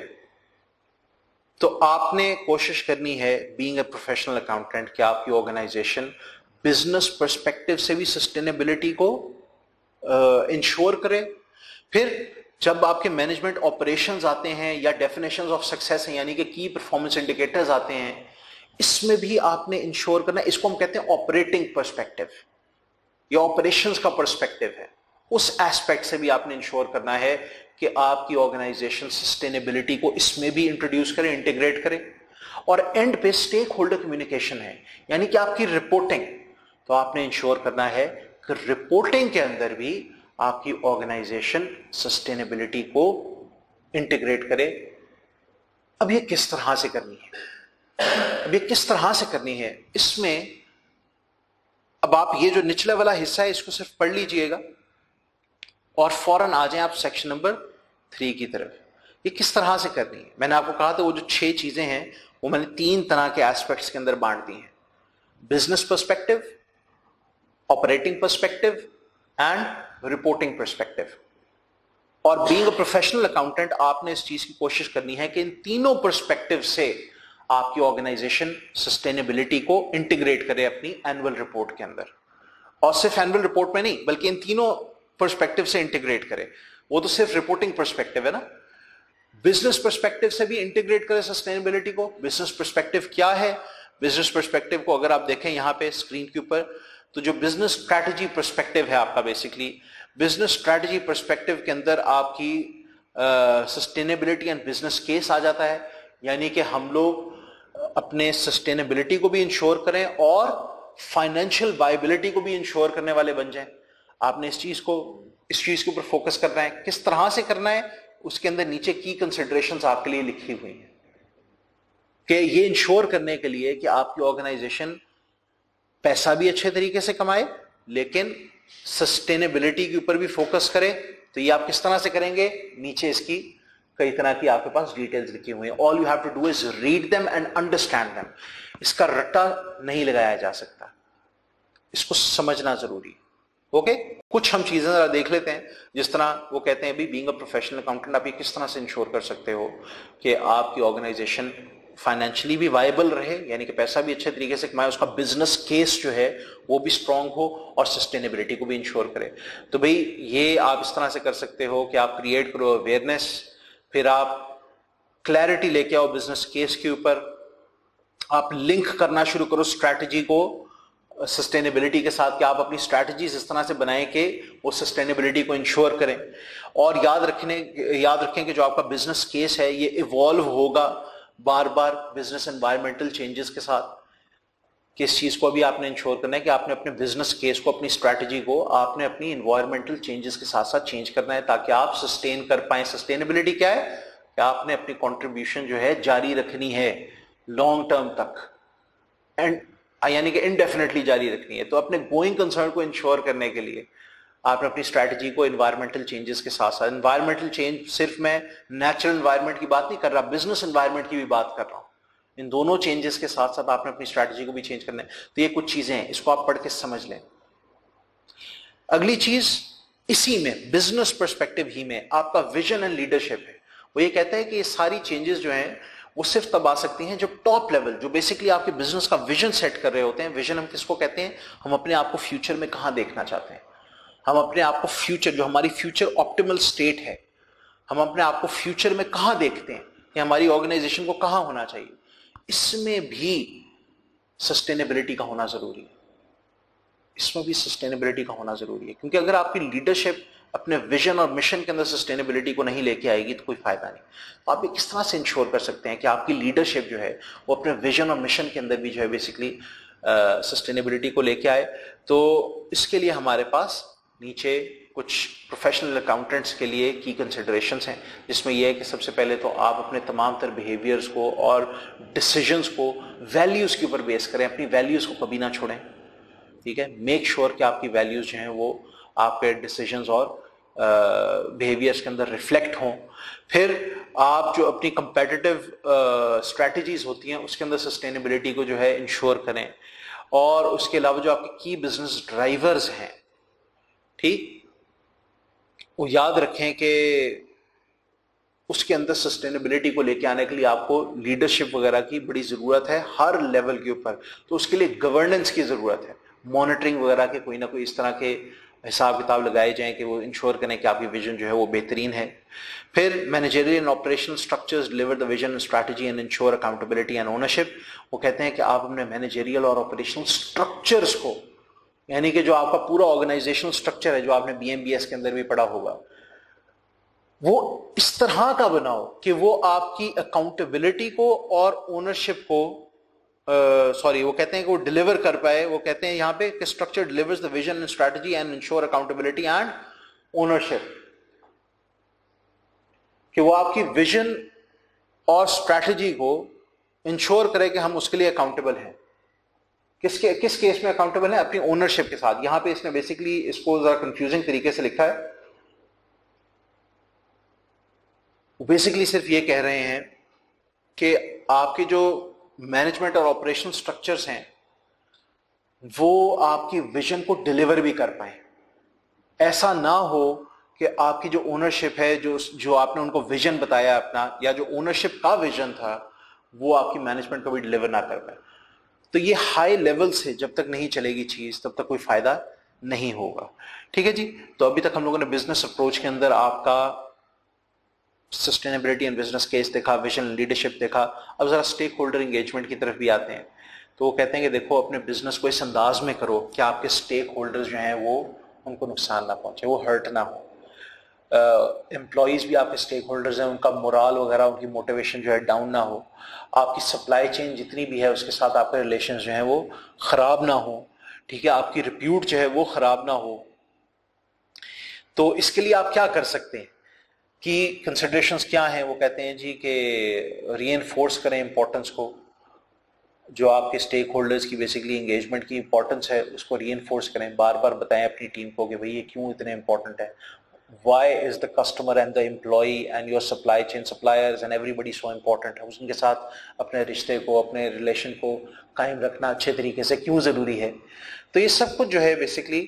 तो आपने कोशिश करनी है बीइंग ए प्रोफेशनल अकाउंटेंट कि आपकी ऑर्गेनाइजेशन बिजनेस पर्सपेक्टिव से भी सस्टेनेबिलिटी को इंश्योर करे। फिर जब आपके मैनेजमेंट ऑपरेशंस आते हैं या डेफिनेशंस ऑफ सक्सेस हैं, यानी कि की परफॉर्मेंस इंडिकेटर्स आते हैं, इसमें भी आपने इंश्योर करना है। इसको हम कहते हैं ऑपरेटिंग पर्सपेक्टिव या ऑपरेशंस का पर्सपेक्टिव है। उस एस्पेक्ट से भी आपने इंश्योर करना है कि आपकी ऑर्गेनाइजेशन सस्टेनेबिलिटी को इसमें भी इंट्रोड्यूस करे, इंटीग्रेट करे। और एंड पे स्टेक होल्डर कम्युनिकेशन है, यानी कि आपकी रिपोर्टिंग, तो आपने इंश्योर करना है कि रिपोर्टिंग के अंदर भी आपकी ऑर्गेनाइजेशन सस्टेनेबिलिटी को इंटीग्रेट करे। अब ये किस तरह से करनी है, अब ये किस तरह से करनी है, इसमें अब आप ये जो निचले वाला हिस्सा है इसको सिर्फ पढ़ लीजिएगा और फौरन आ जाएं आप सेक्शन नंबर 3 की तरफ। ये किस तरह से करनी है, मैंने आपको कहा था वो जो 6 चीजें हैं वो मैंने 3 तरह के एस्पेक्ट्स के अंदर बांट दी हैं: business perspective, operating perspective and reporting perspective. और बीइंग अ प्रोफेशनल अकाउंटेंट आपने इस चीज की कोशिश करनी है कि इन तीनों पर्सपेक्टिव से आपकी ऑर्गेनाइजेशन सस्टेनेबिलिटी को इंटीग्रेट करे अपनी एनुअल रिपोर्ट के अंदर। और सिर्फ एनुअल रिपोर्ट में नहीं बल्कि इन तीनों पर्सपेक्टिव से इंटीग्रेट करे। वो तो सिर्फ रिपोर्टिंग पर्सपेक्टिव है ना, बिजनेस पर्सपेक्टिव से भी इंटीग्रेट करे सस्टेनेबिलिटी को। बिजनेस पर्सपेक्टिव क्या है? बिजनेस पर्सपेक्टिव को अगर आप देखें यहां पे स्क्रीन के ऊपर, तो जो बिजनेस स्ट्रैटेजी पर्सपेक्टिव है आपका, बेसिकली बिजनेस स्ट्रैटेजी पर्सपेक्टिव के अंदर आपकी सस्टेनेबिलिटी एंड बिजनेस केस आ जाता है, यानी कि हम लोग अपने सस्टेनेबिलिटी को भी इंश्योर करें और फाइनेंशियल वायबिलिटी को भी इंश्योर करने वाले बन जाएं। आपने इस चीज के ऊपर फोकस करना है। किस तरह से करना है, उसके अंदर नीचे की कंसिडरेशंस आपके लिए लिखी हुई हैं कि ये इंश्योर करने के लिए कि आपकी ऑर्गेनाइजेशन पैसा भी अच्छे तरीके से कमाए लेकिन सस्टेनेबिलिटी के ऊपर भी फोकस करे। तो ये आप किस तरह से करेंगे, नीचे इसकी कई तरह की आपके पास डिटेल्स लिखी हुई हैं। All you have to do is read them and understand them. इसका रट्टा नहीं लगाया जा सकता, इसको समझना जरूरी है। ओके, कुछ हम चीजें जरा देख लेते हैं। जिस तरह वो कहते हैं अभी बीइंग अ प्रोफेशनल अकाउंटेंट आप ये किस तरह से इंश्योर कर सकते हो कि आपकी ऑर्गेनाइजेशन फाइनेंशियली भी वायबल रहे, यानी कि पैसा भी अच्छे तरीके से कमाए, उसका बिजनेस केस जो है वो भी स्ट्रांग हो और सस्टेनेबिलिटी को भी इंश्योर करे। तो भाई ये आप इस तरह से कर सकते हो कि आप क्रिएट करो अवेयरनेस, फिर आप क्लैरिटी लेके आओ बिजनेस केस के ऊपर, आप लिंक करना शुरू करो स्ट्रैटेजी को सस्टेनेबिलिटी के साथ कि आप अपनी स्ट्रैटेजीज इस तरह से बनाएं कि वो सस्टेनेबिलिटी को इंश्योर करें। और याद रखें कि जो आपका बिजनेस केस है ये इवॉल्व होगा बार बार बिजनेस एनवायरमेंटल चेंजेस के साथ। किस चीज को भी आपने इंश्योर करना है कि आपने अपने बिजनेस केस को, अपनी स्ट्रैटेजी को आपने अपनी एनवायरमेंटल चेंजेस के साथ साथ चेंज करना है ताकि आप सस्टेन कर पाए। सस्टेनेबिलिटी क्या है कि आपने अपनी कंट्रीब्यूशन जो है जारी रखनी है लॉन्ग टर्म तक, एंड यानी कि इनडेफिनेटली जारी रखनी है। तो अपने गोइंग कंसर्न को इंश्योर करने के लिए आपने अपनी स्ट्रैटेजी को एनवायरमेंटल चेंजेस के साथ साथ, एनवायरमेंटल चेंज सिर्फ मैं नेचुरल एनवायरमेंट की बात नहीं कर रहा, बिजनेस एनवायरमेंट की भी बात कर रहा हूं। इन दोनों चेंजेस के साथ साथ आपने अपनी स्ट्रैटेजी को भी चेंज करना है। तो ये कुछ चीजें हैं, इसको आप पढ़ के समझ लें। अगली चीज इसी में बिजनेस पर्सपेक्टिव ही में आपका विजन एंड लीडरशिप है। वो ये कहता है कि ये सारी चेंजेस जो हैं वो सिर्फ तब आ सकती हैं जब टॉप लेवल, जो बेसिकली आपके बिजनेस का विजन सेट कर रहे होते हैं। विजन हम किसको कहते हैं, हम अपने आप को फ्यूचर में कहां देखना चाहते हैं, हम अपने आप को फ्यूचर, जो हमारी फ्यूचर ऑप्टिमल स्टेट है, हम अपने आप को फ्यूचर में कहां देखते हैं कि हमारी ऑर्गेनाइजेशन को कहां होना चाहिए, इसमें भी सस्टेनेबिलिटी का होना जरूरी है। इसमें भी सस्टेनेबिलिटी का होना जरूरी है, क्योंकि अगर आपकी लीडरशिप अपने विजन और मिशन के अंदर सस्टेनेबिलिटी को नहीं लेके आएगी तो कोई फायदा नहीं। तो आप ये किस तरह से इंश्योर कर सकते हैं कि आपकी लीडरशिप जो है वो अपने विजन और मिशन के अंदर भी जो है बेसिकली सस्टेनेबिलिटी को लेके आए। तो इसके लिए हमारे पास नीचे कुछ प्रोफेशनल अकाउंटेंट्स के लिए की कंसिडरेशंस हैं, जिसमें यह है कि सबसे पहले तो आप अपने तमाम तर बिहेवियर्स को और डिसीजंस को वैल्यूज के ऊपर बेस करें, अपनी वैल्यूज को कभी ना छोड़ें। ठीक है, मेक श्योर कि आपकी वैल्यूज जो हैं वो आपके डिसीजंस और बिहेवियर्स के अंदर रिफ्लेक्ट हों। फिर आप जो अपनी कंपेटिटिव स्ट्रेटजीज होती हैं उसके अंदर सस्टेनेबिलिटी को जो है इंश्योर करें, और उसके अलावा जो आपके की बिजनेस ड्राइवर्स हैं, ठीक, वो याद रखें कि उसके अंदर सस्टेनेबिलिटी को लेके आने के लिए आपको लीडरशिप वगैरह की बड़ी ज़रूरत है हर लेवल के ऊपर। तो उसके लिए गवर्नेंस की ज़रूरत है, मॉनिटरिंग वगैरह के कोई ना कोई इस तरह के हिसाब किताब लगाए जाएं कि वो इंश्योर करें कि आपकी विजन जो है वो बेहतरीन है। फिर managerial and operational structures deliver the vision and strategy and ensure accountability and ownership. वो कहते हैं कि आप अपने मैनेजरियल और ऑपरेशनल स्ट्रक्चर्स को, यानी कि जो आपका पूरा ऑर्गेनाइजेशनल स्ट्रक्चर है जो आपने BMBS के अंदर भी पढ़ा होगा, वो इस तरह का बनाओ कि वो आपकी अकाउंटेबिलिटी को और ओनरशिप को वो कहते हैं कि वो डिलीवर कर पाए। वो कहते हैं यहां पे कि structure delivers the vision and strategy and ensure accountability and ownership, कि वो आपकी विजन और स्ट्रैटेजी को इंश्योर करे कि हम उसके लिए अकाउंटेबल हैं। किस केस में अकाउंटेबल है? अपनी ओनरशिप के साथ। यहां पे इसने बेसिकली इसको जरा कंफ्यूजिंग तरीके से लिखा है। बेसिकली सिर्फ ये कह रहे हैं कि आपके जो मैनेजमेंट और ऑपरेशनल स्ट्रक्चर्स हैं वो आपकी विजन को डिलीवर भी कर पाए। ऐसा ना हो कि आपकी जो ओनरशिप है, जो आपने उनको विजन बताया अपना, या जो ओनरशिप का विजन था, वो आपकी मैनेजमेंट को भी डिलीवर ना कर पाए। तो ये हाई लेवल से जब तक नहीं चलेगी चीज तब तक कोई फायदा नहीं होगा। ठीक है जी। तो अभी तक हम लोगों ने बिजनेस अप्रोच के अंदर आपका सस्टेनेबिलिटी एंड बिजनेस केस देखा, विजन लीडरशिप देखा। अब जरा स्टेक होल्डर एंगेजमेंट की तरफ भी आते हैं। तो वो कहते हैं कि देखो अपने बिजनेस को इस अंदाज में करो कि आपके स्टेक होल्डर्स जो हैं वो उनको नुकसान ना पहुंचे, वो हर्ट ना हो। एम्प्लॉयज भी आपके स्टेक होल्डर्स हैं, उनका मोराल वगैरह, उनकी मोटिवेशन जो है डाउन ना हो। आपकी सप्लाई चेन जितनी भी है उसके साथ आपके रिलेशन जो हैं वो खराब ना हो। ठीक है, आपकी रिप्यूट जो है वो खराब ना हो। तो इसके लिए आप क्या कर सकते हैं कि कंसिडरेशंस क्या हैं? वो कहते हैं जी कि रीइंफोर्स करें इंपॉर्टेंस को, जो आपके स्टेक होल्डर्स की बेसिकली एंगेजमेंट की इंपॉर्टेंस है उसको रीइंफोर्स करें। बार बार बताएं अपनी टीम को कि भाई ये क्यों इतने इंपॉर्टेंट है। Why is the customer and the employee and your supply chain suppliers and everybody so important है। उनके साथ अपने रिश्ते को, अपने रिलेशन को कायम रखना अच्छे तरीके से क्यों ज़रूरी है। तो ये सब कुछ जो है बेसिकली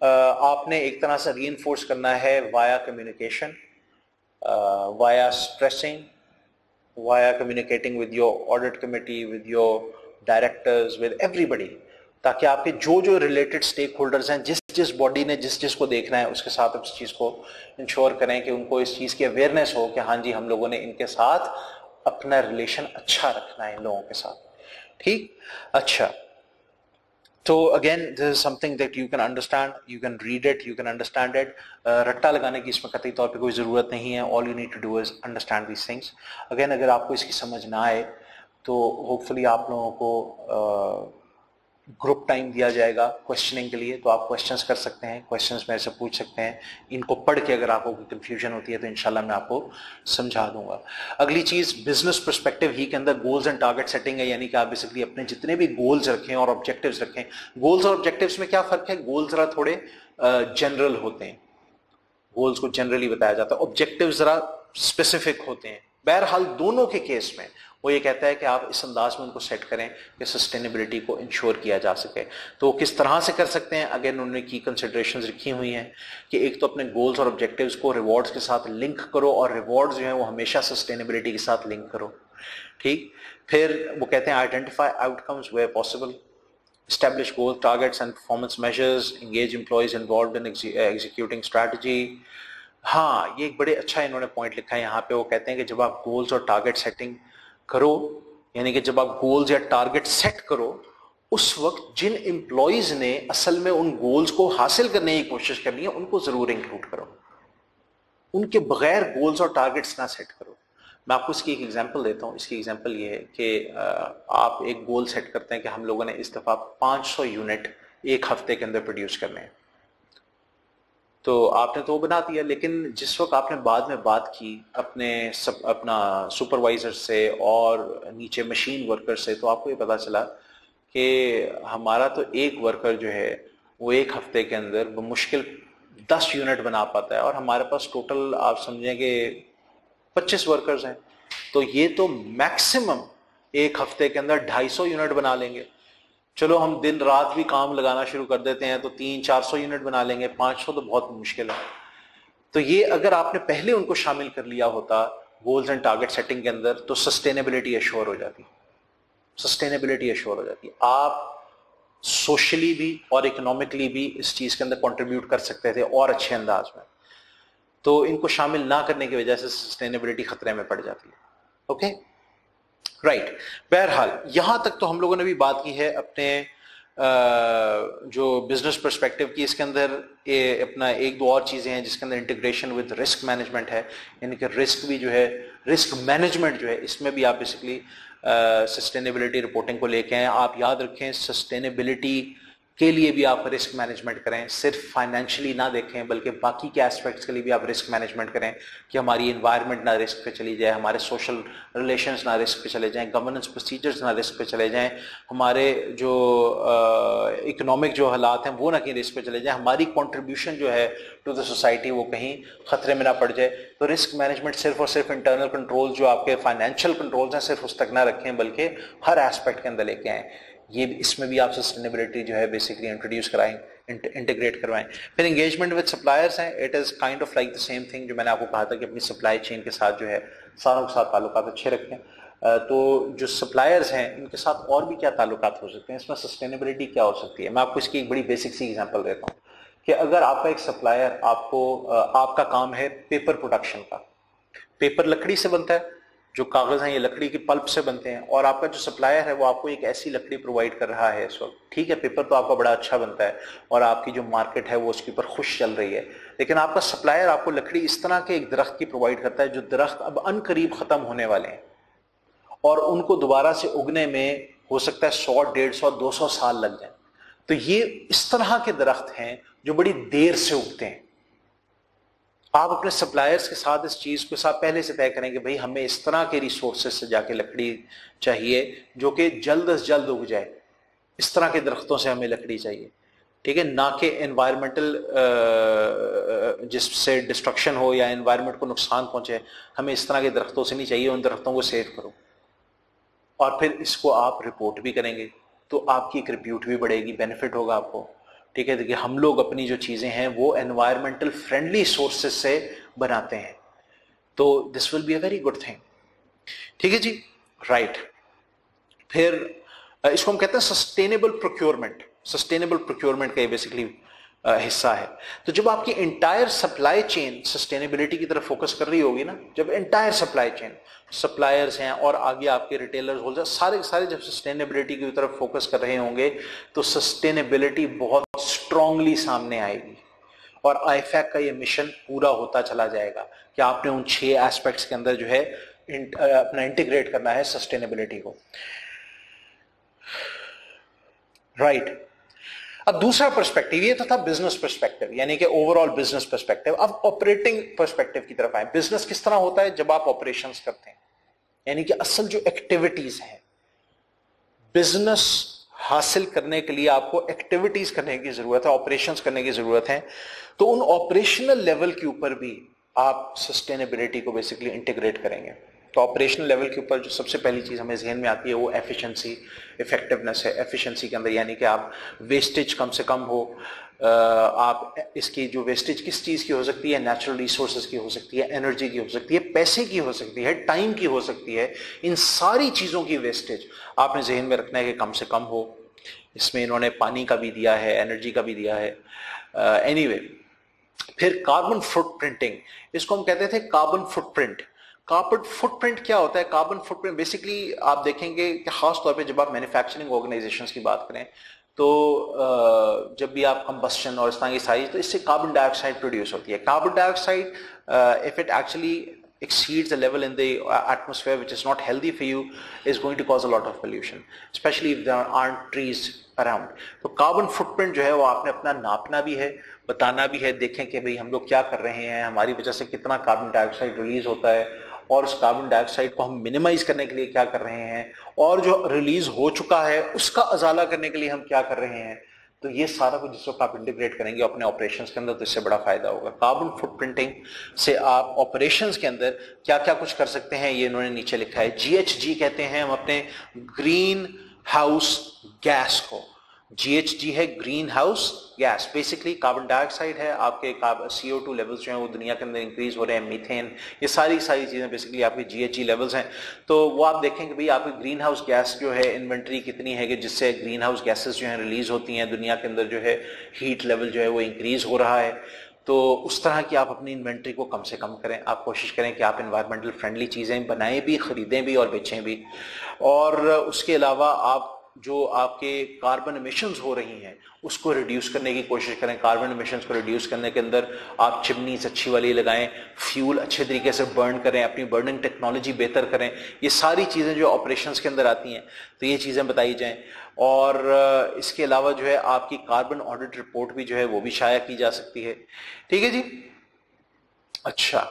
आपने एक तरह से रीइंफोर्स करना है via communication, via stressing, via communicating with your audit committee, with your directors, with everybody, ताकि आपके जो रिलेटेड स्टेक होल्डर्स हैं, जिस बॉडी ने जिस को देखना है उसके साथ इस चीज़ को इंश्योर करें कि उनको इस चीज़ की अवेयरनेस हो कि हाँ जी हम लोगों ने इनके साथ अपना रिलेशन अच्छा रखना है इन लोगों के साथ। ठीक, अच्छा। तो again this is something that you can understand, you can read it, you can understand it. रट्टा लगाने की इसमें कतई तौर पे कोई ज़रूरत नहीं है। All you need to do is understand these things. Again अगर आपको इसकी समझ ना आए तो होपफुली आप लोगों को ग्रुप टाइम दिया जाएगा क्वेश्चनिंग के लिए, तो आप क्वेश्चंस कर सकते हैं, क्वेश्चंस मेरे से पूछ सकते हैं। इनको पढ़ के अगर आपको कोई कंफ्यूजन होती है तो इंशाल्लाह मैं आपको समझा दूंगा। अगली चीज़ बिजनेस पर्सपेक्टिव ही के अंदर गोल्स एंड टारगेट सेटिंग है, यानी कि आप बेसिकली अपने जितने भी गोल्स रखें और ऑब्जेक्टिव्स रखें। गोल्स और ऑब्जेक्टिव्स में क्या फ़र्क है? गोल्स ज़रा थोड़े जनरल होते हैं, गोल्स को जनरली बताया जाता है, ऑब्जेक्टिव ज़रा स्पेसिफिक होते हैं। बहरहाल दोनों के केस में वो ये कहता है कि आप इस अंदाज में उनको सेट करें कि सस्टेनेबिलिटी को इंश्योर किया जा सके। तो किस तरह से कर सकते हैं? अगेन उन्होंने की कंसिडरेशंस रखी हुई हैं कि एक तो अपने गोल्स और ऑब्जेक्टिव्स को रिवॉर्ड्स के साथ लिंक करो, और रिवॉर्ड्स जो है वो हमेशा सस्टेनेबिलिटी के साथ लिंक करो। ठीक, फिर वो कहते हैं identify outcomes where possible, establish goals, targets and performance measures, engage employees involved in executing strategy। हाँ, ये एक बड़े अच्छा इन्होंने पॉइंट लिखा है यहाँ पे। वो कहते हैं कि जब आप गोल्स और टारगेट सेटिंग करो, यानी कि जब आप गोल्स या टारगेट सेट करो, उस वक्त जिन एम्प्लॉयज ने असल में उन गोल्स को हासिल करने की कोशिश करनी है उनको जरूर इंक्लूड करो, उनके बगैर गोल्स और टारगेट्स ना सेट करो। मैं आपको इसकी एक एग्जांपल देता हूँ। इसकी एग्जांपल ये है कि आप एक गोल सेट करते हैं कि हम लोगों ने इस दफ़ा 500 यूनिट एक हफ्ते के अंदर प्रोड्यूस करने हैं। तो आपने तो वो बना दिया, लेकिन जिस वक्त आपने बाद में बात की अपना सुपरवाइजर से और नीचे मशीन वर्कर से, तो आपको ये पता चला कि हमारा तो एक वर्कर जो है वो एक हफ्ते के अंदर मुश्किल 10 यूनिट बना पाता है, और हमारे पास टोटल आप समझें कि 25 वर्कर्स हैं, तो ये तो मैक्सिमम एक हफ्ते के अंदर 250 यूनिट बना लेंगे। चलो हम दिन रात भी काम लगाना शुरू कर देते हैं तो 300-400 यूनिट बना लेंगे, 500 तो बहुत मुश्किल है। तो ये अगर आपने पहले उनको शामिल कर लिया होता गोल्स एंड टारगेट सेटिंग के अंदर तो सस्टेनेबिलिटी एश्योर हो जाती, सस्टेनेबिलिटी एश्योर हो जाती। आप सोशली भी और इकोनॉमिकली भी इस चीज के अंदर कंट्रीब्यूट कर सकते थे और अच्छे अंदाज में। तो इनको शामिल ना करने की वजह से सस्टेनेबिलिटी खतरे में पड़ जाती है। Okay, right. बहरहाल यहां तक तो हम लोगों ने भी बात की है अपने जो बिजनेस पर्सपेक्टिव की। इसके अंदर अपना एक दो और चीजें हैं जिसके अंदर इंटीग्रेशन विद रिस्क मैनेजमेंट है, यानी कि रिस्क भी जो है, रिस्क मैनेजमेंट जो है, इसमें भी आप बेसिकली सस्टेनेबिलिटी रिपोर्टिंग को लेके आए। आप याद रखें सस्टेनेबिलिटी के लिए भी आप रिस्क मैनेजमेंट करें, सिर्फ फाइनेंशियली ना देखें बल्कि बाकी के एस्पेक्ट्स के लिए भी आप रिस्क मैनेजमेंट करें कि हमारी एनवायरनमेंट ना रिस्क पे चली जाए, हमारे सोशल रिलेशंस ना रिस्क पे चले जाएं, गवर्नेंस प्रोसीजर्स ना रिस्क पे चले जाएं, हमारे जो इकोनॉमिक जो हालात हैं वो ना कहीं रिस्क पे चले जाएं, हमारी कंट्रीब्यूशन जो है टू द सोसाइटी वो कहीं खतरे में ना पड़ जाए। तो रिस्क मैनेजमेंट सिर्फ और सिर्फ इंटरनल कंट्रोल जो आपके फाइनेंशियल कंट्रोल्स हैं सिर्फ उस तक ना रखें बल्कि हर एस्पेक्ट के अंदर लेके आएँ। ये इसमें भी आप सस्टेनेबिलिटी जो है बेसिकली इंट्रोड्यूस कराएं, इंटीग्रेट करवाएं। फिर एंगेजमेंट विद सप्लायर्स हैं, it is kind of like the same thing जो मैंने आपको कहा था कि अपनी सप्लाई चेन के साथ जो है सारों के साथ ताल्लुकात अच्छे रखें। तो जो सप्लायर्स हैं इनके साथ और भी क्या ताल्लुकात हो सकते हैं, इसमें सस्टेनेबिलिटी क्या हो सकती है। मैं आपको इसकी एक बड़ी बेसिक सी एग्जांपल देता हूँ कि अगर आपका एक सप्लायर आपको आपका काम है पेपर प्रोडक्शन का, पेपर लकड़ी से बनता है, जो कागज हैं ये लकड़ी की पल्प से बनते हैं, और आपका जो सप्लायर है वो आपको एक ऐसी लकड़ी प्रोवाइड कर रहा है इस वक्त, ठीक है पेपर तो आपका बड़ा अच्छा बनता है और आपकी जो मार्केट है वो उसके ऊपर खुश चल रही है, लेकिन आपका सप्लायर आपको लकड़ी इस तरह के एक दरख्त की प्रोवाइड करता है जो दरख्त अब अनकरीब खत्म होने वाले हैं और उनको दोबारा से उगने में हो सकता है 100, 150, 200 साल लग जाए। तो ये इस तरह के दरख्त हैं जो बड़ी देर से उगते हैं। आप अपने सप्लायर्स के साथ इस चीज को साथ पहले से तय करें कि भाई हमें इस तरह के रिसोर्सेज से जाके लकड़ी चाहिए जो कि जल्द से जल्द उग जाए, इस तरह के दरख्तों से हमें लकड़ी चाहिए, ठीक है, ना कि एनवायरमेंटल जिससे डिस्ट्रक्शन हो या एनवायरमेंट को नुकसान पहुंचे, हमें इस तरह के दरख्तों से नहीं चाहिए, उन दरख्तों को सेव करो। और फिर इसको आप रिपोर्ट भी करेंगे तो आपकी एक रिप्यूट भी बढ़ेगी, बेनिफिट होगा आपको, ठीक है। देखिए हम लोग अपनी जो चीजें हैं वो एनवायरमेंटल फ्रेंडली सोर्सेज से बनाते हैं, तो this will be a very good thing, ठीक है जी, राइट। फिर इसको हम कहते हैं सस्टेनेबल प्रोक्योरमेंट। सस्टेनेबल प्रोक्योरमेंट का ये बेसिकली हिस्सा है। तो जब आपकी एंटायर सप्लाई चेन सस्टेनेबिलिटी की तरफ फोकस कर रही होगी ना, जब एंटायर सप्लाई चेन सप्लायर्स हैं और आगे आपके रिटेलर्स होलसेलर सारे सारे जब सस्टेनेबिलिटी की तरफ फोकस कर रहे होंगे तो सस्टेनेबिलिटी बहुत स्ट्रांगली सामने आएगी और आईफैक का ये मिशन पूरा होता चला जाएगा कि आपने उन 6 एस्पेक्ट्स के अंदर जो है अपना इंटीग्रेट करना है सस्टेनेबिलिटी को, राइट। अब दूसरा पर्सपेक्टिव ये तो था बिजनेस पर्सपेक्टिव, यानी कि ओवरऑल बिजनेस पर्सपेक्टिव। अब ऑपरेटिंग पर्सपेक्टिव की तरफ आए। बिजनेस किस तरह होता है जब आप ऑपरेशंस करते हैं, यानी कि असल जो एक्टिविटीज हैं, बिजनेस हासिल करने के लिए आपको एक्टिविटीज करने की जरूरत है, ऑपरेशंस करने की जरूरत है। तो उन ऑपरेशनल लेवल के ऊपर भी आप सस्टेनेबिलिटी को बेसिकली इंटीग्रेट करेंगे। तो ऑपरेशनल लेवल के ऊपर जो सबसे पहली चीज हमें ज़हन में आती है वो एफिशिएंसी, इफेक्टिवनेस है। एफिशिएंसी के अंदर यानी कि आप वेस्टेज कम से कम हो, आप इसकी जो वेस्टेज किस चीज की हो सकती है, नेचुरल रिसोर्सेज की हो सकती है, एनर्जी की हो सकती है, पैसे की हो सकती है, टाइम की हो सकती है, इन सारी चीजों की वेस्टेज आपने ज़हन में रखना है कि कम से कम हो। इसमें इन्होंने पानी का भी दिया है, एनर्जी का भी दिया है, एनीवे। फिर कार्बन फुटप्रिंटिंग, इसको हम कहते थे कार्बन फुटप्रिंट। कार्बन फुटप्रिंट क्या होता है? कार्बन फुटप्रिंट बेसिकली आप देखेंगे कि खास तौर पे जब आप मैन्युफैक्चरिंग ऑर्गेनाइजेशंस की बात करें तो जब भी आप कंबस्शन और इस तरह की सारी, तो इससे कार्बन डाइऑक्साइड प्रोड्यूस होती है। Carbon dioxide if it actually exceeds the level in the atmosphere which is not healthy for you is going to cause a lot of pollution, especially if there aren't trees around. तो carbon footprint जो है वो आपने अपना नापना भी है, बताना भी है, देखें कि भाई हम लोग क्या कर रहे हैं, हमारी वजह से कितना कार्बन डाइऑक्साइड रिलीज होता है और उस कार्बन डाइऑक्साइड को हम मिनिमाइज करने के लिए क्या कर रहे हैं, और जो रिलीज हो चुका है उसका अजाला करने के लिए हम क्या कर रहे हैं। तो ये सारा कुछ जिस वक्त आप इंटीग्रेट करेंगे अपने ऑपरेशंस के अंदर तो इससे बड़ा फायदा होगा। कार्बन फुटप्रिंटिंग से आप ऑपरेशंस के अंदर क्या क्या कुछ कर सकते हैं ये इन्होंने नीचे लिखा है। GHG कहते हैं हम अपने ग्रीन हाउस गैस को। GHG है green house gas, basically carbon dioxide है, आपके CO2 लेवल्स जो हैं वो दुनिया के अंदर इंक्रीज हो रहे हैं, मीथेन, ये सारी चीजें बेसिकली आपके GHG लेवल्स हैं। तो वो आप देखेंगे भाई आपकी ग्रीन हाउस गैस जो है इन्वेंट्री कितनी है कि जिससे ग्रीन हाउस गैसेस जो है रिलीज होती हैं, दुनिया के अंदर जो है हीट लेवल जो है वो इंक्रीज हो रहा है। तो उस तरह की आप अपनी इन्वेंट्री को कम से कम करें, आप कोशिश करें कि आप इन्वायरमेंटल फ्रेंडली चीज़ें बनाएं भी, ख़रीदें भी और बेचें भी। और उसके अलावा आप जो आपके कार्बन एमिशंस हो रही हैं उसको रिड्यूस करने की कोशिश करें। कार्बन एमिशंस को रिड्यूस करने के अंदर आप चिमनीज अच्छी वाली लगाएं, फ्यूल अच्छे तरीके से बर्न करें, अपनी बर्निंग टेक्नोलॉजी बेहतर करें। ये सारी चीज़ें जो ऑपरेशंस के अंदर आती हैं तो ये चीज़ें बताई जाएं। और इसके अलावा जो है आपकी कार्बन ऑडिट रिपोर्ट भी जो है वो भी शाया की जा सकती है। ठीक है जी। अच्छा,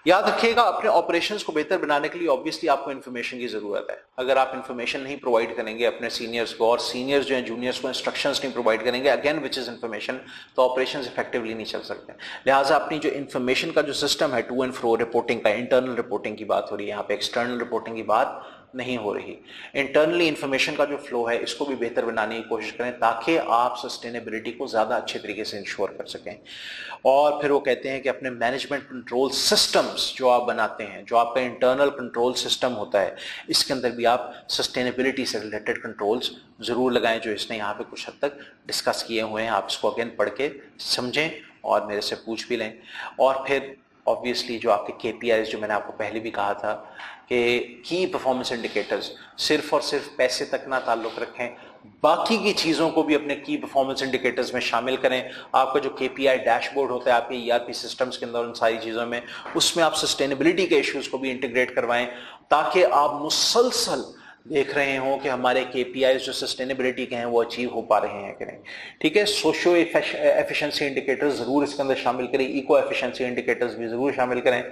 याद रखिएगा अपने ऑपरेशंस को बेहतर बनाने के लिए ऑब्वियसली आपको इन्फॉर्मेशन की जरूरत है। अगर आप इन्फॉर्मेशन नहीं प्रोवाइड करेंगे अपने सीनियर्स को, और सीनियर्स जो हैं जूनियर्स को इंस्ट्रक्शंस नहीं प्रोवाइड करेंगे, अगेन विच इज इन्फॉर्मेशन, तो ऑपरेशंस इफेक्टिवली नहीं चल सकते। लिहाजा अपनी जो इन्फॉर्मेशन का जो सिस्टम है टू एंड फ्रो रिपोर्टिंग का, इंटरनल रिपोर्टिंग की बात हो रही है यहाँ पे, एक्सटर्नल रिपोर्टिंग की बात नहीं हो रही। इंटरनली इंफॉर्मेशन का जो फ्लो है इसको भी बेहतर बनाने की कोशिश करें ताकि आप सस्टेनेबिलिटी को ज्यादा अच्छे तरीके से इंश्योर कर सकें। और फिर वो कहते हैं कि अपने मैनेजमेंट कंट्रोल सिस्टम्स जो आप बनाते हैं, जो आपका इंटरनल कंट्रोल सिस्टम होता है, इसके अंदर भी आप सस्टेनेबिलिटी से रिलेटेड कंट्रोल्स जरूर लगाएं, जो इसने यहाँ पे कुछ हद तक डिस्कस किए हुए हैं। आप इसको अगेन पढ़ के समझें और मेरे से पूछ भी लें। और फिर ऑब्वियसली जो आपके KPIs, जो मैंने आपको पहले भी कहा था कि की परफॉर्मेंस इंडिकेटर्स, सिर्फ और सिर्फ पैसे तक ना ताल्लुक रखें, बाकी की चीज़ों को भी अपने की परफॉर्मेंस इंडिकेटर्स में शामिल करें। आपका जो KPI डैशबोर्ड होता है आपके ERP सिस्टम्स के अंदर, उन सारी चीज़ों में, उसमें आप सस्टेनेबिलिटी के इश्यूज को भी इंटीग्रेट करवाएं ताकि आप मुसलसल देख रहे हो कि हमारे KPIs जो सस्टेनेबिलिटी के हैं वो अचीव हो पा रहे हैं कि नहीं। ठीक है, सोशियो एफिशिएंसी इंडिकेटर्स जरूर इसके अंदर शामिल करें, इको एफिशिएंसी इंडिकेटर्स भी जरूर शामिल करें।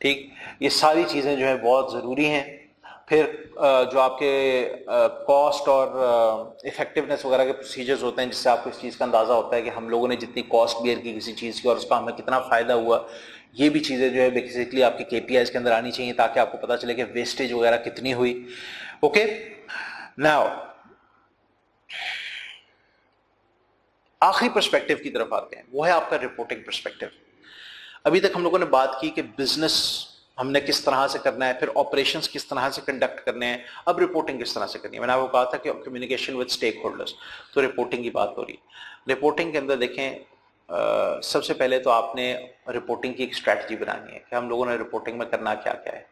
ठीक, ये सारी चीजें जो है बहुत जरूरी हैं। फिर जो आपके कॉस्ट और इफेक्टिवनेस वगैरह के प्रोसीजर्स होते हैं जिससे आपको इस चीज़ का अंदाजा होता है कि हम लोगों ने जितनी कॉस्ट बियर की किसी चीज़ की और उसका हमें कितना फायदा हुआ, ये भी चीज़ें जो है बेसिकली आपके KPIs के अंदर आनी चाहिए ताकि आपको पता चले कि वेस्टेज वगैरह कितनी हुई। ओके, नाउ आखिरी पर्सपेक्टिव की तरफ आते हैं, वो है आपका रिपोर्टिंग पर्सपेक्टिव। अभी तक हम लोगों ने बात की कि बिजनेस हमने किस तरह से करना है, फिर ऑपरेशंस किस तरह से कंडक्ट करने हैं, अब रिपोर्टिंग किस तरह से करनी है। मैंने आपको कहा था कि कम्युनिकेशन विद स्टेक होल्डर्स, तो रिपोर्टिंग की बात हो रही है। रिपोर्टिंग के अंदर देखें, सबसे पहले तो आपने रिपोर्टिंग की एक स्ट्रैटेजी बनानी है कि हम लोगों ने रिपोर्टिंग में करना क्या क्या है,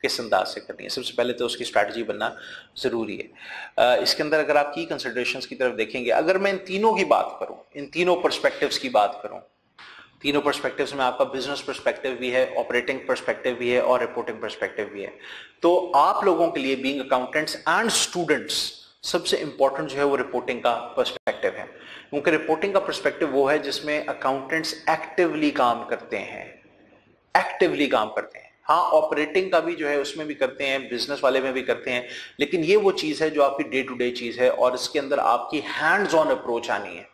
किस अंदाज से करनी है। सबसे पहले तो उसकी स्ट्रैटेजी बनना जरूरी है। इसके अंदर अगर आप की कंसिडरेशंस की तरफ देखेंगे, अगर मैं इन तीनों की बात करूं, इन तीनों पर्सपेक्टिव्स की बात करूं, तीनों पर्सपेक्टिव्स में आपका बिजनेस पर्सपेक्टिव भी है, ऑपरेटिंग पर्सपेक्टिव भी है और रिपोर्टिंग पर्सपेक्टिव भी है, तो आप लोगों के लिए बीइंग अकाउंटेंट्स एंड स्टूडेंट्स सबसे इंपॉर्टेंट जो है वो रिपोर्टिंग का पर्सपेक्टिव है। क्योंकि रिपोर्टिंग का पर्सपेक्टिव वो है जिसमें अकाउंटेंट्स एक्टिवली काम करते हैं, एक्टिवली काम करते हैं। हाँ, ऑपरेटिंग का भी जो है उसमें भी करते हैं, बिजनेस वाले में भी करते हैं, लेकिन ये वो चीज है जो आपकी डे टू डे चीज है और इसके अंदर आपकी हैंड्स ऑन अप्रोच आनी है।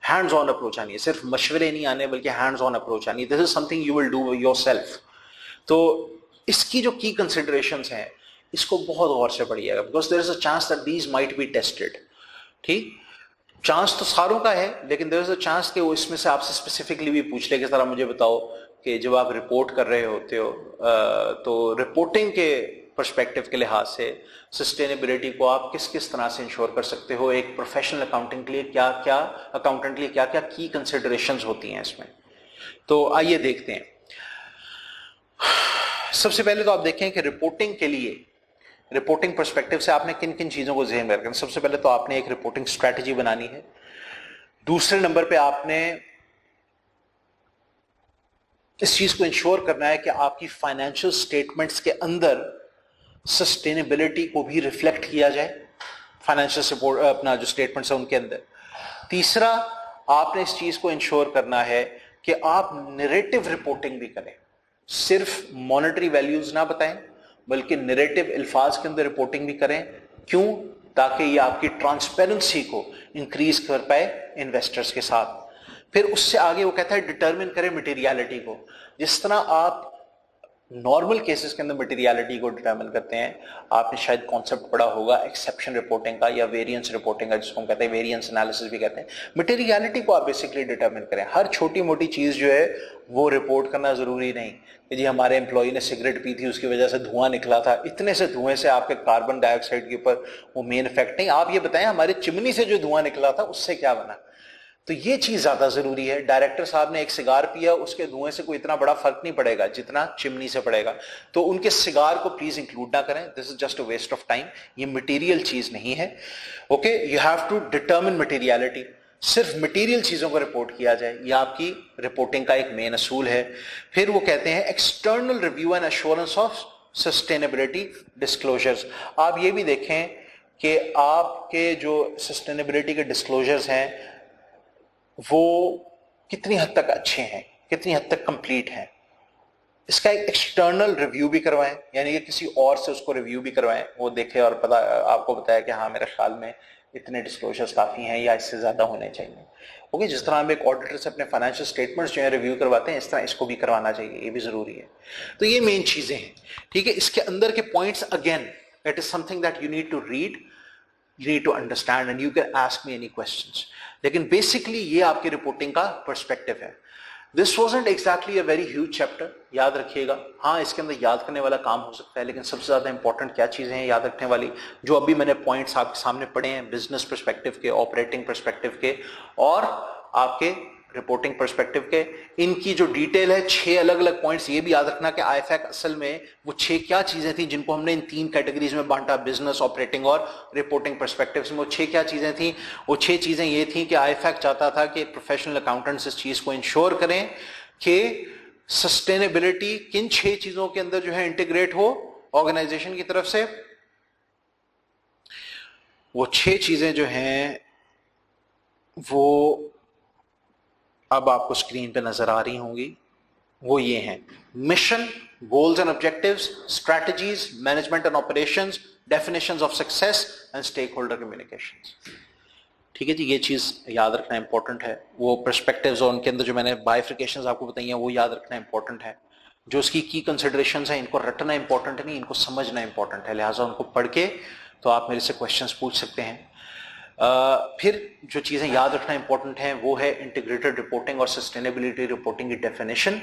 हैंड्स ऑन अप्रोच आनी है, सिर्फ मशवरे नहीं आने बल्कि हैंड्स ऑन अप्रोच आनी है। This is something you will do yourself. तो इसकी जो की कंसिडरेशंस हैं इसको बहुत गौर से पढ़िएगा, because there is a chance that these might be tested. ठीक, चांस तो सारों का है, लेकिन देयर इज अ चांस कि वो इसमें से आपसे स्पेसिफिकली भी पूछ ले कि जरा मुझे बताओ कि जब आप रिपोर्ट कर रहे होते हो तो रिपोर्टिंग के पर्सपेक्टिव के लिहाज से सस्टेनेबिलिटी को आप किस किस तरह से इंश्योर कर सकते हो। एक प्रोफेशनल अकाउंटिंग के लिए क्या क्या, अकाउंटेंट के लिए क्या क्या की कंसिडरेशंस होती हैं इसमें। तो आइए देखते हैं। सबसे पहले तो आप देखें कि रिपोर्टिंग के लिए, रिपोर्टिंग पर्सपेक्टिव से आपने किन किन चीजों को ध्यान में रखना। सबसे पहले तो आपने एक रिपोर्टिंग स्ट्रैटेजी बनानी है। दूसरे नंबर पे आपने इस चीज को इंश्योर करना है कि आपकी फाइनेंशियल स्टेटमेंट्स के अंदर सस्टेनेबिलिटी को भी रिफ्लेक्ट किया जाए, फाइनेंशियल सपोर्ट अपना जो स्टेटमेंट्स है उनके अंदर। तीसरा, आपने इस चीज को इंश्योर करना है कि आप नैरेटिव रिपोर्टिंग भी करें। सिर्फ मॉनेटरी वैल्यूज ना बताएं बल्कि नैरेटिव अल्फाज के अंदर रिपोर्टिंग भी करें। क्यों? ताकि ये आपकी ट्रांसपेरेंसी को इंक्रीज कर पाए इन्वेस्टर्स के साथ। फिर उससे आगे वो कहता है डिटरमिन करें मटेरियलिटी को। जिस तरह आप नॉर्मल केसेस के अंदर मटेरियलिटी को डिटरमिन करते हैं, आपने शायद कॉन्सेप्ट पढ़ा होगा एक्सेप्शन रिपोर्टिंग का या वेरिएंस रिपोर्टिंग का, जिसको हम कहते हैं वेरिएंस एनालिसिस भी कहते हैं। मटेरियलिटी को आप बेसिकली डिटरमिन करें। हर छोटी मोटी चीज जो है वो रिपोर्ट करना जरूरी नहीं कि जी हमारे एम्प्लॉय ने सिगरेट पी थी उसकी वजह से धुआं निकला था, इतने से धुएं से आपके कार्बन डाइऑक्साइड के ऊपर वो मेन इफेक्ट नहीं। आप ये बताएं हमारे चिमनी से जो धुआं निकला था उससे क्या बना। तो ये चीज ज्यादा जरूरी है। डायरेक्टर साहब ने एक सिगार पिया, उसके धुएं से कोई इतना बड़ा फर्क नहीं पड़ेगा जितना चिमनी से पड़ेगा। तो उनके सिगार को प्लीज इंक्लूड ना करें, this is just a waste of time. ये मटेरियल चीज नहीं है। Okay, you have to determine materiality. सिर्फ मटेरियल चीजों को रिपोर्ट किया जाए, यह आपकी रिपोर्टिंग का एक मेन असूल है। फिर वो कहते हैं external review and assurance of sustainability disclosures. आप ये भी देखें कि आपके जो सस्टेनेबिलिटी के डिस्क्लोजर्स हैं वो कितनी हद तक अच्छे हैं, कितनी हद तक कंप्लीट हैं। इसका एक एक्सटर्नल रिव्यू भी करवाएं, यानी कि किसी और से उसको रिव्यू भी करवाएं, वो देखे और पता आपको बताया कि हाँ मेरे ख्याल में इतने डिस्क्लोजर्स काफी हैं या इससे ज्यादा होने चाहिए। ओके, जिस तरह हम एक ऑडिटर से अपने फाइनेंशियल स्टेटमेंट्स जो है रिव्यू करवाते हैं, इस तरह इसको भी करवाना चाहिए, ये भी जरूरी है। तो ये मेन चीजें हैं। ठीक है, इसके अंदर के points again it is something that you need to read, you need to understand and you can ask me any questions। लेकिन बेसिकली ये आपकी रिपोर्टिंग का पर्सपेक्टिव है। This wasn't exactly a very huge chapter, याद रखिएगा। हाँ, इसके अंदर याद करने वाला काम हो सकता है, लेकिन सबसे ज्यादा इंपॉर्टेंट क्या चीजें हैं याद रखने वाली, जो अभी मैंने पॉइंट्स आपके सामने पढ़े हैं, बिजनेस पर्सपेक्टिव के, ऑपरेटिंग पर्सपेक्टिव के और आपके रिपोर्टिंग पर्सपेक्टिव के। इनकी जो डिटेल है 6 अलग अलग पॉइंट्स, ये भी याद रखना कि आईफैक असल में वो 6 क्या चीजें थी जिनको हमने इन 3 कैटेगरीज में बांटा, बिजनेस, ऑपरेटिंग और रिपोर्टिंग पर्सपेक्टिव में। वो 6 क्या चीजें थी? वो 6 चीजें ये थी कि आईफैक चाहता था कि प्रोफेशनल अकाउंटेंट्स इस चीज को इंश्योर करें कि सस्टेनेबिलिटी किन 6 चीजों के अंदर जो है इंटीग्रेट हो ऑर्गेनाइजेशन की तरफ से। वो 6 चीजें जो हैं वो अब आपको स्क्रीन पे नजर आ रही होंगी। वो ये हैं: mission, goals and objectives, strategies, management and operations, definitions of success and stakeholder communications. ठीक है जी, ये चीज याद रखना इंपॉर्टेंट है। वो पर्सपेक्टिव्स और उनके अंदर जो मैंने बाइफिकेशंस आपको बताई हैं वो याद रखना इंपॉर्टेंट है। जो उसकी की कंसिडरेशंस हैं इनको रटना इंपॉर्टेंट नहीं, इनको समझना इंपॉर्टेंट है। लिहाजा उनको पढ़ के तो आप मेरे से क्वेश्चंस पूछ सकते हैं। फिर जो चीजें याद रखना इंपॉर्टेंट है वो है इंटीग्रेटेड रिपोर्टिंग और सस्टेनेबिलिटी रिपोर्टिंग की डेफिनेशन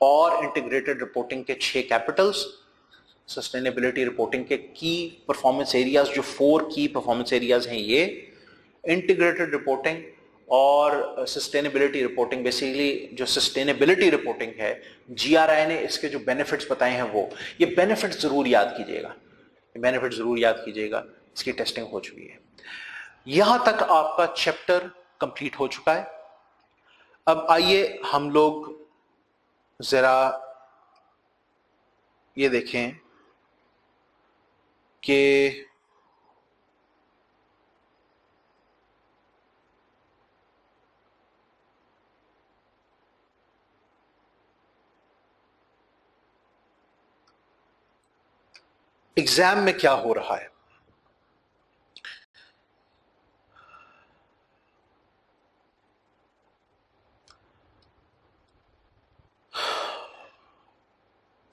और इंटीग्रेटेड रिपोर्टिंग के 6 कैपिटल्स, सस्टेनेबिलिटी रिपोर्टिंग के की परफॉर्मेंस एरियाज, जो 4 की परफॉर्मेंस एरियाज हैं ये इंटीग्रेटेड रिपोर्टिंग और सस्टेनेबिलिटी रिपोर्टिंग। बेसिकली जो सस्टेनेबिलिटी रिपोर्टिंग है, जीआरआई ने इसके जो बेनिफिट्स बताए हैं वो, ये बेनिफिट जरूर याद कीजिएगा, बेनिफिट जरूर याद कीजिएगा। इसकी टेस्टिंग हो चुकी है। यहां तक आपका चैप्टर कंप्लीट हो चुका है। अब आइए हम लोग जरा ये देखें कि एग्जाम में क्या हो रहा है।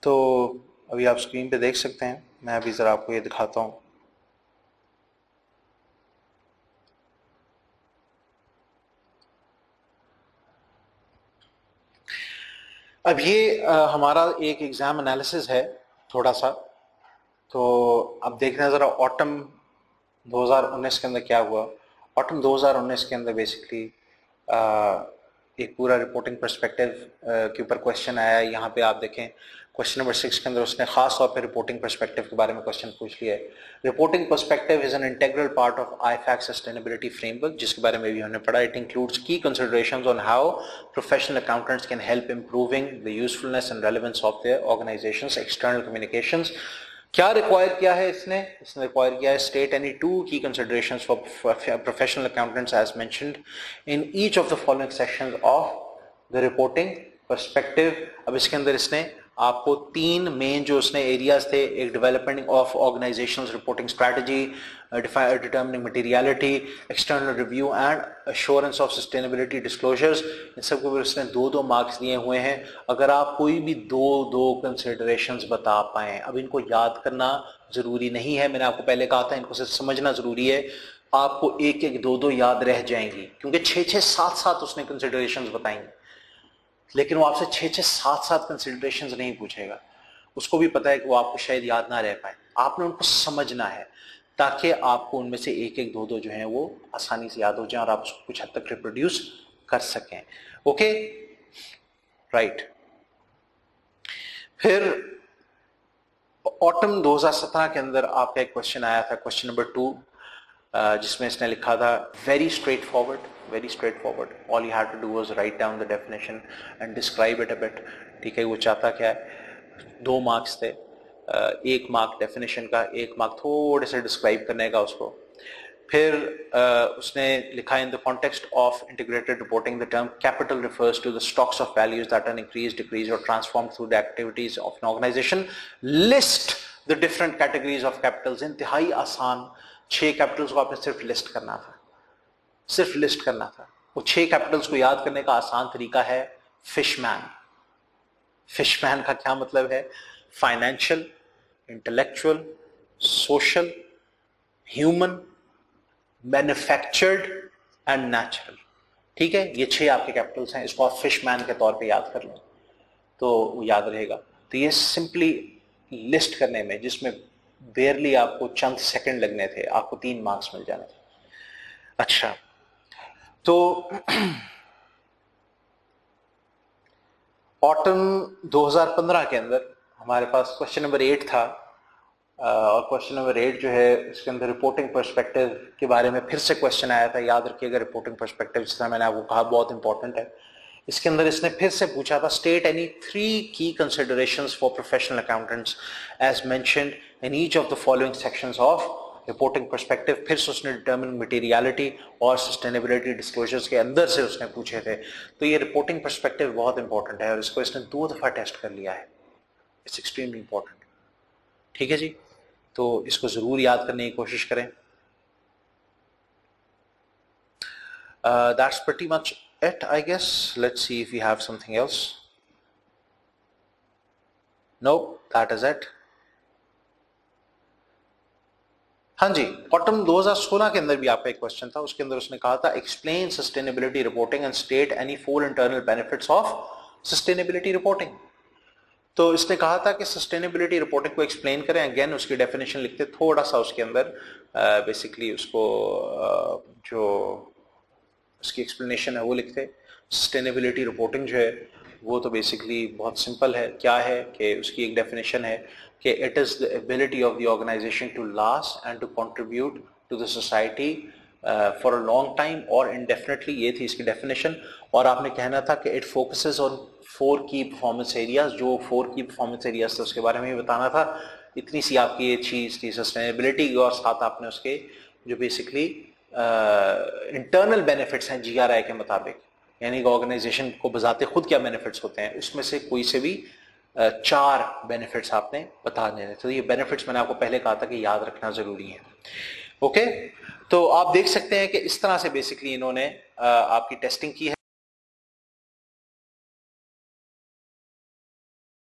तो अभी आप स्क्रीन पे देख सकते हैं, मैं अभी जरा आपको ये दिखाता हूं। अब ये हमारा एक एग्जाम एनालिसिस है थोड़ा सा। तो अब देखना है जरा ऑटम 2019 के अंदर क्या हुआ। ऑटम 2019 के अंदर बेसिकली एक पूरा रिपोर्टिंग पर्सपेक्टिव के ऊपर क्वेश्चन आया है। यहाँ पे आप देखें क्वेश्चन नंबर 6 के अंदर उसने खास तौर पे रिपोर्टिंग पर्सपेक्टिव के बारे में क्वेश्चन पूछ लिया है। Reporting perspective is an integral part of IFAC sustainability framework, जिसके बारे में भी हमने पढ़ा। इट इंक्लूड्स की considerations on how professional accountants can help improving the usefulness and relevance of their organisations external communications. क्या रिक्वायर किया है इसने रिक्वायर किया है स्टेट एनी 2 की considerations for professional accountants as mentioned in each of the following sections of the reporting perspective. अब इसके अंदर इसने आपको तीन मेन जो उसने एरियाज थे, एक development of organisational reporting strategy, determining materiality, external review and assurance of sustainability disclosures, इन सब के ऊपर उसने 2-2 मार्क्स दिए हुए हैं। अगर आप कोई भी 2-2 कंसिडरेशंस बता पाएं, अब इनको याद करना जरूरी नहीं है, मैंने आपको पहले कहा था इनको सिर्फ समझना जरूरी है, आपको 1-1, 2-2 याद रह जाएंगी, क्योंकि 6-6, 7-7 उसने कंसिडरेशंस बताएंगे, लेकिन वो आपसे 6-6, 7-7 कंसिडरेशंस नहीं पूछेगा। उसको भी पता है कि वो आपको शायद याद ना रह पाए, आपने उनको समझना है ताकि आपको उनमें से 1-1, 2-2 जो हैं वो आसानी से याद हो जाए और आप उसको कुछ हद तक रिप्रोड्यूस कर सकें। Okay, right. फिर ऑटम 2017 के अंदर आपका एक क्वेश्चन आया था, क्वेश्चन नंबर 2, जिसमें इसने लिखा था very straightforward, all you had to do was write down the definition and describe it a bit। ठीक है, वो चाहता क्या है, 2 मार्क्स थे, 1 मार्क डेफिनेशन का, 1 मार्क थोड़े से डिस्क्राइब करने का उसको। फिर उसने लिखा in the context of integrated reporting the term capital refers to the stocks of values that are increase, decrease और transform through the activities of an organisation. List the different categories of capitals. इंतहाई आसान, 6 Capitals को आपने सिर्फ list करना था, सिर्फ list करना था। वो 6 कैपिटल्स को याद करने का आसान तरीका है फिशमैन। फिशमैन का क्या मतलब है? Financial, intellectual, social, human, manufactured and natural. ठीक है, ये 6 आपके कैपिटल्स हैं, इसको आप फिशमैन के तौर पे याद कर लें तो वो याद रहेगा। तो ये सिंपली लिस्ट करने में, जिसमें बेयरली आपको चंद सेकंड लगने थे, आपको 3 मार्क्स मिल जाने थे। अच्छा, तो ऑटम 2015 के अंदर हमारे पास क्वेश्चन नंबर 8 था, और क्वेश्चन नंबर 8 जो है इसके अंदर रिपोर्टिंग पर्सपेक्टिव के बारे में फिर से क्वेश्चन आया था। याद रखिएगा, रिपोर्टिंग पर्सपेक्टिव जिस तरह मैंने आपको कहा बहुत इंपॉर्टेंट है। इसके अंदर इसने फिर से पूछा था स्टेट एनी 3 की considerations for professional accountants as mentioned in each of the following sections of reporting perspective. फिर से उसने डिटर्मिन मटेरियलिटी और सस्टेनेबिलिटी डिस्क्लोजर्स के अंदर से उसने पूछे थे। तो ये रिपोर्टिंग पर्सपेक्टिव बहुत इंपॉर्टेंट है और इसको इसने 2 दफा टेस्ट कर लिया है। It's extremely important. ठीक है जी, तो इसको जरूर याद करने की कोशिश करें। That's pretty much it, I guess. Let's see if we have something else. Nope, that is it. हाँ जी, ऑटम 2016 के अंदर भी आपका एक क्वेश्चन था, उसके अंदर उसने कहा था explain sustainability reporting and state any 4 internal benefits of sustainability reporting. तो इसने कहा था कि सस्टेनेबिलिटी रिपोर्टिंग को एक्सप्लेन करें। अगेन उसकी डेफिनेशन लिखते थोड़ा सा उसके अंदर, बेसिकली उसको जो उसकी एक्सप्लेनेशन है वो लिखते। सस्टेनेबिलिटी रिपोर्टिंग जो है वो तो बेसिकली बहुत सिंपल है। क्या है कि उसकी एक डेफिनेशन है कि it is the ability of the organisation to last and to contribute to the society for a long time और इंडेफिनेटली, ये थी इसकी डेफिनेशन। और आपने कहना था कि इट फोकसेस ऑन 4 की परफॉर्मेंस एरियाज। जो 4 की परफॉर्मेंस एरियाज थे उसके बारे में भी बताना था। इतनी सी आपकी ये चीज़ थी सस्टेनेबिलिटी की, और साथ आपने उसके जो बेसिकली इंटरनल बेनिफिट्स हैं GRI के मुताबिक, यानी कि ऑर्गेनाइजेशन को बजाते खुद क्या बेनिफिट्स होते हैं, उसमें से कोई से भी 4 बेनिफिट्स आपने बता देने। तो ये बेनिफिट्स मैंने आपको पहले कहा था कि याद रखना जरूरी है। ओके, तो आप देख सकते हैं कि इस तरह से बेसिकली इन्होंने आपकी टेस्टिंग की है।